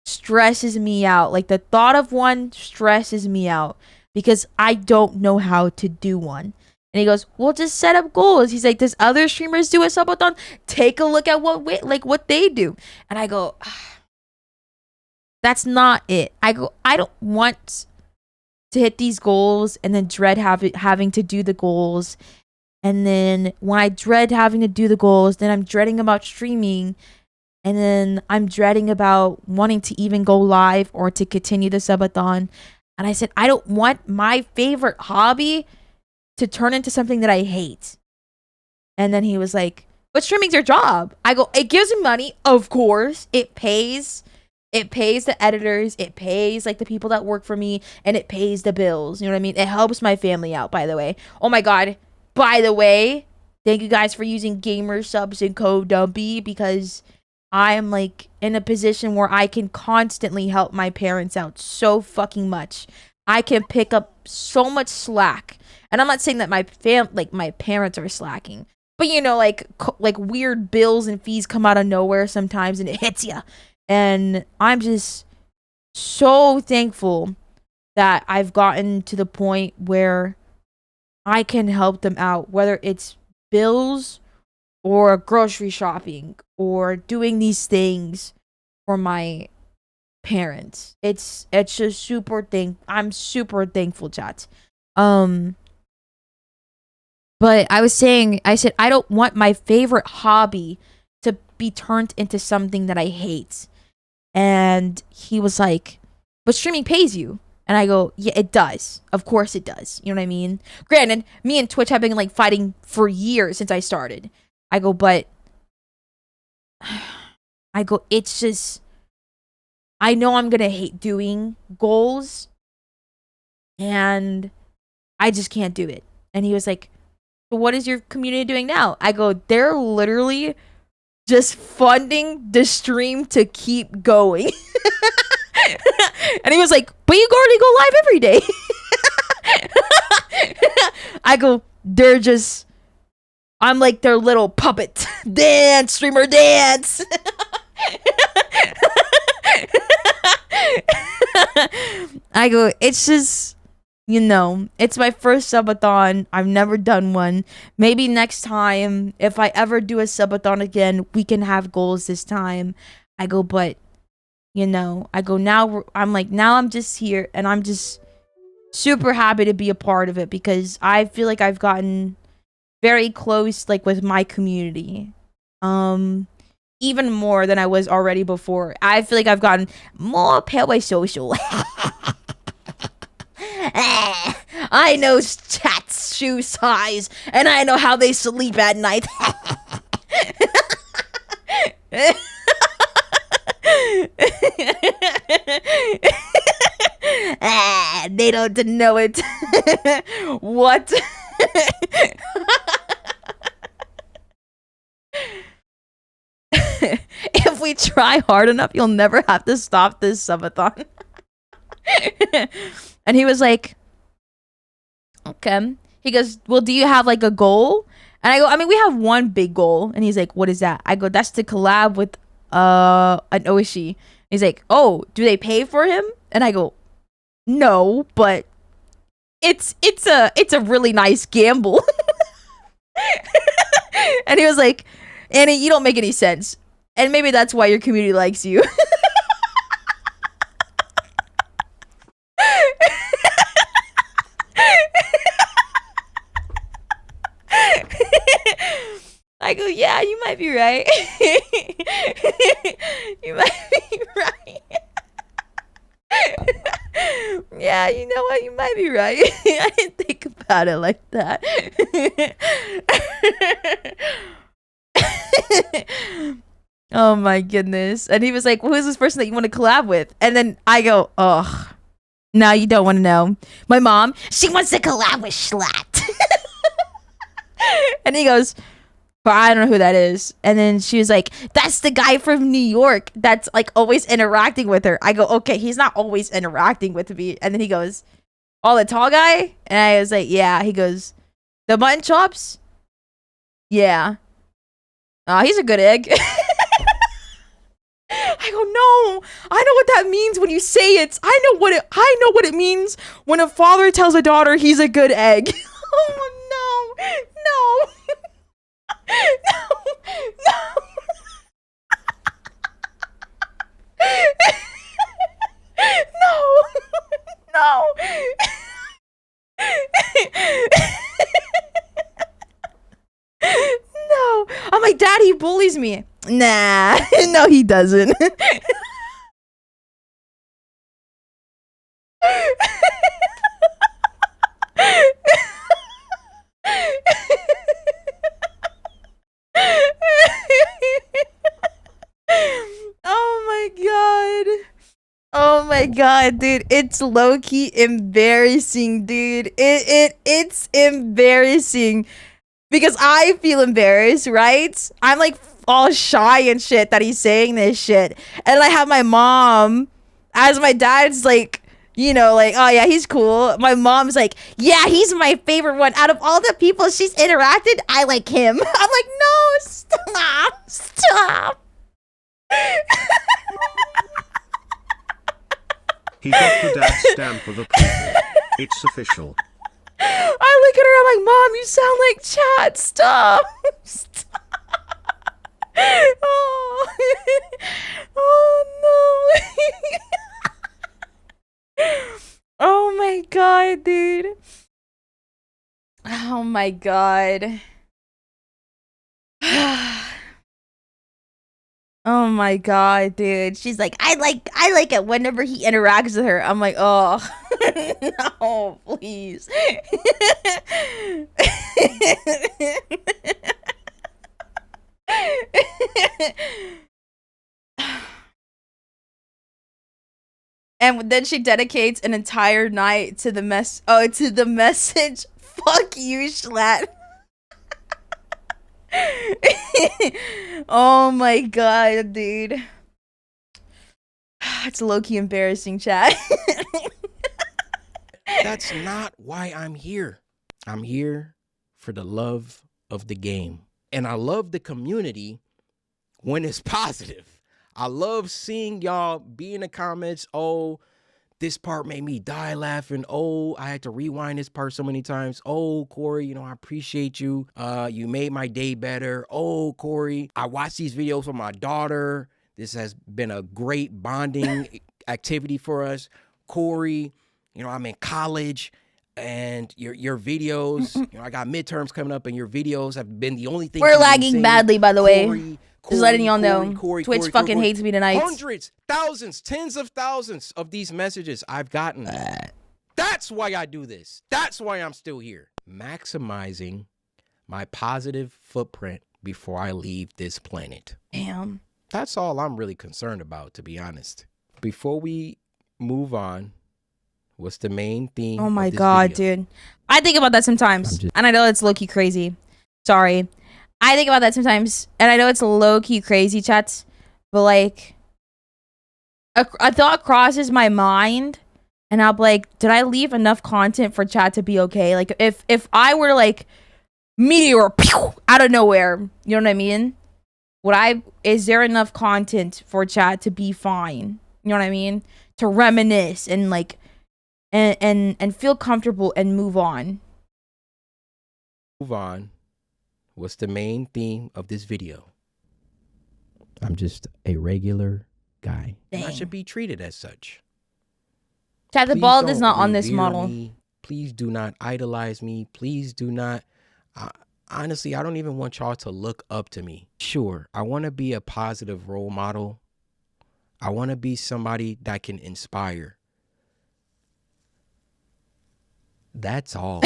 stresses me out. Like the thought of one stresses me out because I don't know how to do one. And he goes, well, just set up goals. He's like, does other streamers do a subathon? Take a look at what they do. And I go, that's not it. I go, I don't want to hit these goals and then dread having to do the goals. And then when I dread having to do the goals, then I'm dreading about streaming. And then I'm dreading about wanting to even go live or to continue the subathon. And I said, I don't want my favorite hobby to turn into something that I hate. And then he was like, but streaming's your job. I go, it gives me money, of course. It pays the editors, it pays like the people that work for me, and it pays the bills. You know what I mean? It helps my family out, by the way. Oh my god. By the way, thank you guys for using gamer subs and code Dumpy because I am like in a position where I can constantly help my parents out so fucking much. I can pick up so much slack. And I'm not saying that my parents are slacking. But you know, like weird bills and fees come out of nowhere sometimes, and it hits you. And I'm just so thankful that I've gotten to the point where I can help them out, whether it's bills or grocery shopping or doing these things for my parents. It's just I'm super thankful, chat. But I said I don't want my favorite hobby to be turned into something that I hate. And he was like, but streaming pays you. And I go, yeah, it does. Of course it does. You know what I mean? Granted, me and Twitch have been like fighting for years since I started. I go, but it's just, I know I'm going to hate doing goals and I just can't do it. And he was like, so what is your community doing now? I go, they're literally just funding the stream to keep going. And he was like, but you already go live every day. I go, I'm like their little puppet. Dance, streamer, dance. I go, it's just, you know, it's my first subathon. I've never done one. Maybe next time, if I ever do a subathon again, we can have goals this time. I go, but, you know, I go, now I'm just here and I'm just super happy to be a part of it because I feel like I've gotten very close, like, with my community. Even more than I was already before. I feel like I've gotten more Parasocial. I know chat's shoe size, and I know how they sleep at night. They don't know it. What? If we try hard enough, you'll never have to stop this subathon. And he was like, okay. He goes, well, do you have like a goal? And I go, I mean, we have one big goal. And he's like, what is that? I go, that's to collab with an Oishi. He's like, oh, do they pay for him? And I go, no, but it's a really nice gamble. And he was like, Annie, you don't make any sense. And maybe that's why your community likes you. I go, yeah, you might be right. You might be right. Yeah, you know what? You might be right. I didn't think about it like that. Oh my goodness. And he was like, well, who's this person that you want to collab with? And then I go, oh, no, you don't want to know. My mom, she wants to collab with Schlatt. And he goes, but I don't know who that is. And then she was like, that's the guy from New York that's like always interacting with her. I go, okay, he's not always interacting with me. And then he goes, oh, the tall guy? And I was like, yeah. He goes, the mutton chops? Yeah. Oh, he's a good egg. I go, no, I know what that means when you say it. I know what it means when a father tells a daughter he's a good egg. Oh, no. No. No. I'm like, Dad, he bullies me. Nah. No, he doesn't. Oh my god, dude. It's low-key embarrassing, dude. It's embarrassing. Because I feel embarrassed, right? I'm like all shy and shit that he's saying this shit. And I have my mom as my dad's like You know, like, oh yeah, he's cool. My mom's like, yeah, he's my favorite one. Out of all the people she's interacted, I like him. I'm like, no, stop. He got the dad stamp of approval. It's official. I look at her, I'm like, Mom, you sound like Chad. Stop. Oh. Oh no. Oh my god, dude. Oh my god. Oh my god, dude. She's like, I like it whenever he interacts with her. I'm like, oh no, please. And then she dedicates an entire night to the message. Fuck you, Schlatt. Oh my god, dude. It's low-key embarrassing, chat. That's not why I'm here. I'm here for the love of the game. And I love the community when it's positive. I love seeing y'all be in the comments, oh, this part made me die laughing. Oh, I had to rewind this part so many times. Oh, Corey, you know, I appreciate you. You made my day better. Oh, Corey, I watch these videos with my daughter. This has been a great bonding activity for us. Corey, you know, I'm in college and your videos, you know, I got midterms coming up and your videos have been the only thing. We're lagging badly, by the way. Corey, just letting y'all know. Corey, Twitch fucking hates me tonight. Hundreds, thousands, tens of thousands of these messages I've gotten. That's why I do this. That's why I'm still here. Maximizing my positive footprint before I leave this planet. Damn. That's all I'm really concerned about, to be honest. Before we move on, what's the main theme? Oh my god, video? dude. I think about that sometimes. And I know it's low-key crazy. Sorry. I think about that sometimes. And I know it's low-key crazy, chats. But like, a thought crosses my mind. And I'll be like, did I leave enough content for chat to be okay? Like, if I were like, meteor, pew, out of nowhere. You know what I mean? Is there enough content for chat to be fine? You know what I mean? To reminisce and like, and feel comfortable and move on. Move on. What's the main theme of this video? I'm just a regular guy. And I should be treated as such. Chat, the Please ball is don't not on this revere model. me. Please do not idolize me. Please do not. Honestly, I don't even want y'all to look up to me. Sure, I want to be a positive role model. I want to be somebody that can inspire. That's all.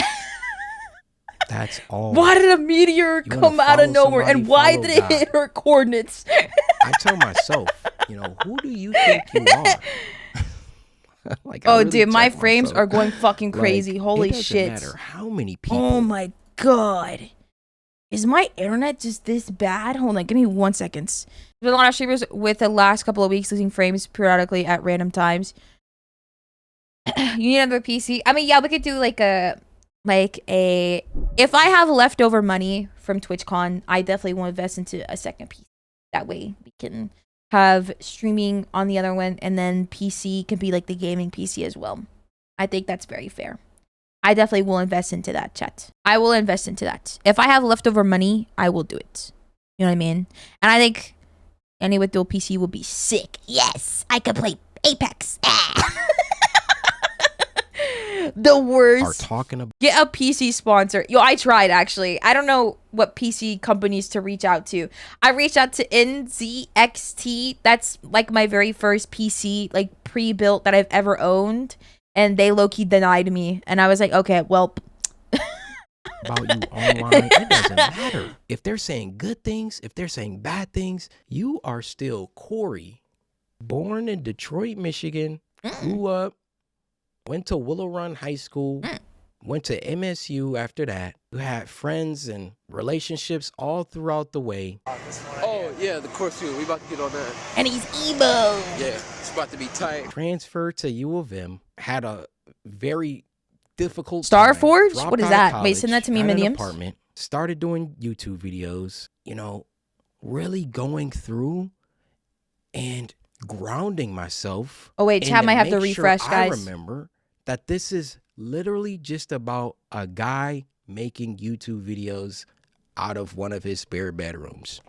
That's all. Why did a meteor come out of nowhere? And why did it hit her coordinates? I tell myself, you know, who do you think you are? Like, oh, really dude, my check frames myself. are going fucking crazy. Like, Holy it doesn't shit. matter how many people. Oh my god. Is my internet just this bad? Hold on, give me 1 second. There's been a lot of streamers with the last couple of weeks losing frames periodically at random times. You need another PC? I mean, yeah, we could do like a if I have leftover money from TwitchCon, I definitely will invest into a second PC. That way we can have streaming on the other one, and then PC can be like the gaming PC as well. I think that's very fair. I definitely will invest into that, chat. I will invest into that. If I have leftover money, I will do it. You know what I mean? And I think any with dual PC will be sick. Yes, I could play Apex. The worst. Are talking about Get a PC sponsor. Yo, I tried actually. I don't know what PC companies to reach out to. I reached out to NZXT. That's like my very first PC, like pre-built that I've ever owned. And they low-key denied me. And I was like, okay, well. about you online. It doesn't matter. If they're saying good things, if they're saying bad things, you are still Corey. Born in Detroit, Michigan. Grew up. Went to Willow Run High School. Went to MSU after that. You had friends and relationships all throughout the way. Oh, yeah, the course we about to get on that. And he's emo. Yeah, it's about to be tight. Transferred to U of M. had a very difficult Star time, Forge? dropped What is out of that? Wait, college, send that to me, got an Minions. apartment, started doing YouTube videos, you know, really going through and grounding myself. Oh wait, and chat might have to make sure refresh, I guys. remember that this is literally just about a guy making YouTube videos out of one of his spare bedrooms.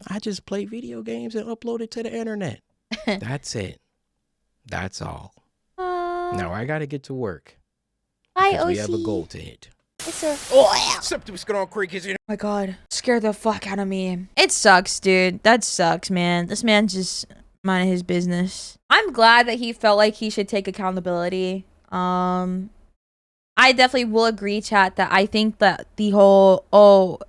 I just play video games and upload it to the internet. That's it. That's all. Now I gotta get to work. Hi, Because we OC. have a goal to hit. It's a What's up, what's going on, CoryxKenshin? Oh my god, scared the fuck out of me. It sucks, dude. That sucks, man. This man just minded his business. I'm glad that he felt like he should take accountability. I definitely will agree, chat, that I think that the whole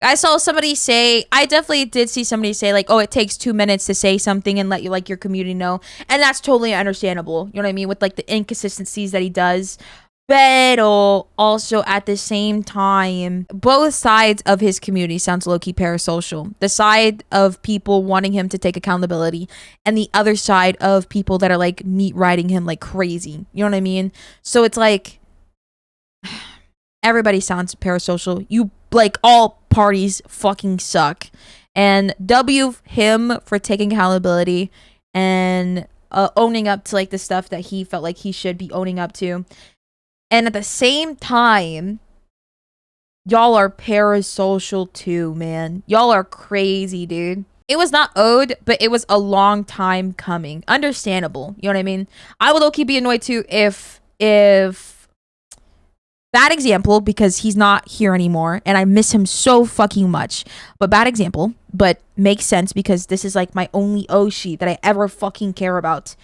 I saw somebody say, I definitely did see somebody say like, oh, it takes 2 minutes to say something and let you like your community know, and that's totally understandable. You know what I mean, with like the inconsistencies that he does. But also at the same time, both sides of his community sounds low-key parasocial. The side of people wanting him to take accountability, and the other side of people that are like meat riding him like crazy. You know what I mean? So it's like everybody sounds parasocial. You like all parties fucking suck. And W him for taking accountability and owning up to like the stuff that he felt like he should be owning up to. And at the same time, y'all are parasocial too, man. Y'all are crazy, dude. It was not owed, but it was a long time coming. Understandable. You know what I mean? I would low-key be annoyed too if bad example, because he's not here anymore and I miss him so fucking much. But bad example, but makes sense because this is like my only Oshi that I ever fucking care about.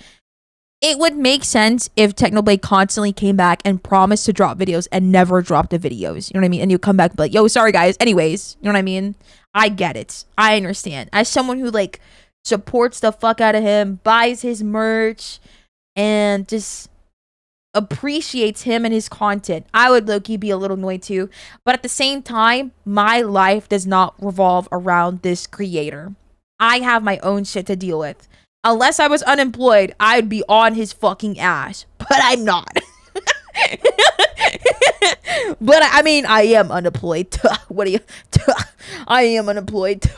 It would make sense if Technoblade constantly came back and promised to drop videos and never dropped the videos. You know what I mean? And you come back and be like, yo, sorry guys. Anyways, you know what I mean? I get it. I understand. As someone who like supports the fuck out of him, buys his merch, and just appreciates him and his content, I would low-key be a little annoyed too. But at the same time, my life does not revolve around this creator. I have my own shit to deal with. Unless I was unemployed, I'd be on his fucking ass. But I'm not. But I mean, I am unemployed. What do you... I am unemployed.